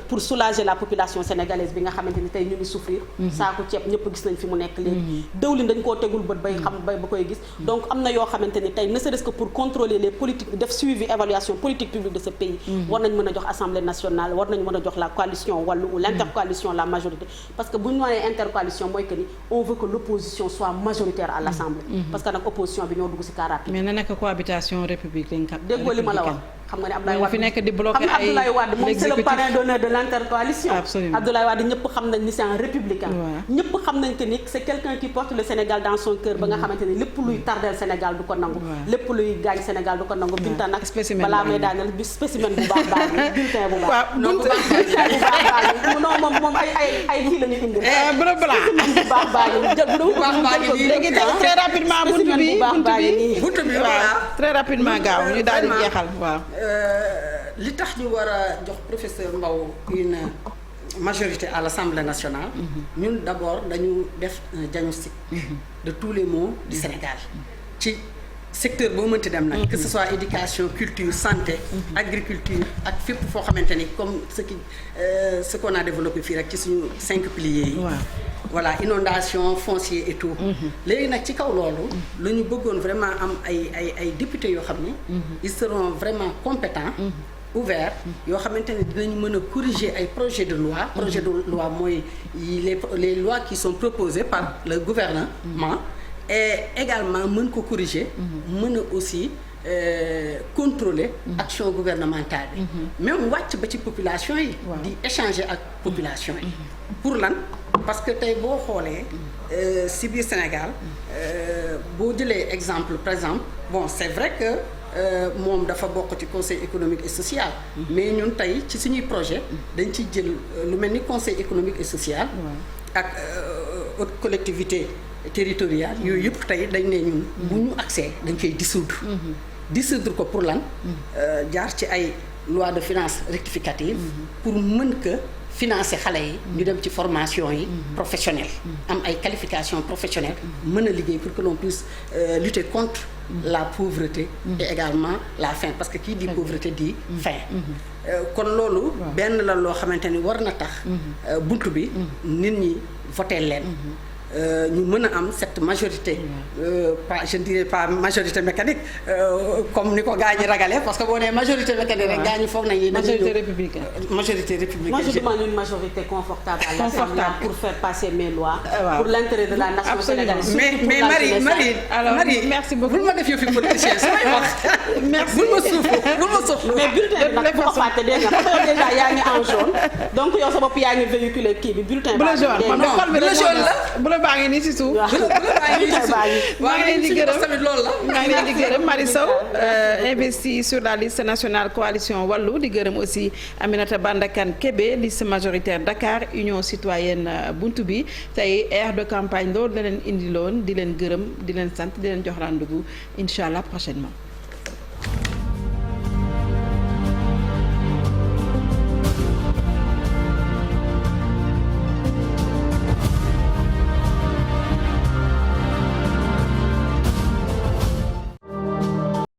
Pour soulager la population sénégalaise bi nga xamante ni tey ñu ngi souffrir. saaku ceeb ñëpp gis nañ fi mu nekk léegi. dëwlin dañ koo tegul bët bay xam ba koy gis. donc am na yoo xamante ni tey ne serait-ce que pour contrôler les politiques def suivi évaluation politique publique de ce pays. war nañ mën a jox Assemblée nationale war nañ mën a jox la coalition Wallu ou l'intercoalition la majorité. parce que bu ñu nee intercoalition mooy que ni on veut que l'opposition soit majoritaire à l'Assemblée. parce que nag opposition bi ñoo dugg ci car rapide. mais na nekk cohabitation républicaine. déggoo li ma la wax. xam nga ne Abdoulaye Wade fi nekk di bloquer ay Abdoulaye Wade moom c'est le parrain d'honneur de l'intercoalition. Absolument. Abdoulaye Wade ñëpp xam nañ ni c'est un républicain. ñëpp xam nañ que ni c'est quelqu'un qui porte le Sénégal dans son cœur ba nga xamante ni lépp luy tardel Sénégal du ko nangu. lépp luy gaañ Sénégal du ko nangu. Binta nag balaa may daaneel bi spécimen bu baax baax bi bulletin bu baax. waaw bulletin bu baax baax bi non moom ay kii la ñu indi. bleu blanc bu baax baax bi jël bu léegi très rapidement buntu bi waaw très rapidement gaaw ñu daal di jeexal waaw. li tax ñu war a jox professeur Mbow une majorité à l'Assemblée nationale. ñun d'abord dañu def un diagnostic de tous les maux du Sénégal ci secteur boo mënti dem nag. que ce soit éducation culture santé. agriculture ak fépp foo xamante ni comme ce qu'on a développé fii rek ci suñu 5 piliers yi. voilà inondation foncier et tout. léegi nag ci kaw loolu. lu ñu bëggoon vraiment am ay députés yoo xam ni. ils seront vraiment compétents. ouvert yoo xamante ne dinañu mën a corriger ay projet de loi mooy les lois qui sont proposées par le gouvernement et également mën ko corriger mën a aussi contrôler action gouvernementale bi même wàcc ba ci population yi di échanger ak population yi pour lan parce que tey boo xoolee si biir Sénégal boo jëlee exemple par exemple bon c'est vrai que moom dafa bokk ci conseil économique et social. mais ñun tey ci suñuy projet dañ ciy jël lu mel ni conseil économique et social. ak haute collectivité territoriale. yooyu yëpp tey dañ ne ñun. bu ñu accès dañ koy dissoudre. dissoudre ko pour lan. jaar ci ay loi de finances rectificative. pour mën que financer xale yi. ñu dem ci formation yi. professionnelle. am ay qualifications professionnelles. mën a liggéey pour que l'on puisse lutter contre. la pauvreté et également la faim parce que kii di pauvreté di faim kon loolu benn la loo xamante ni war na tax buntu bi nit ñi voter leen ñu mën a am cette majorité pas je ne dirais pas majorité mécanique comme ni ko gaa ñi ragalee parce que boo nee majorité mécanique rek gaa ñi foog nañu majorité républicaine moi je demande une majorité confortable à l'Assemblée pour faire passer mes lois pour l'intérêt de la nation sénégalaise mais Marie merci beaucoup bul ma def yow fi politicien samay wax merci bul ma suuf mais bulletin bi nag bu ko fàtte dégg nga parce que déjà yaa ngi en jaune donc yow sa bopp yaa ngi véhiculer kii bi bulletin baa ngi nii si suuf. maa ngi leen di gërëm Marie Sow investi sur la liste nationale coalition Wallu di gërëm aussi Aminata Bandakan Kébé liste majoritaire Dakar Union citoyenne buntu bi tey aire de campagne loolu la leen indiloon di leen gërëm di leen sant di leen jox rendez-vous incha allah prochainement.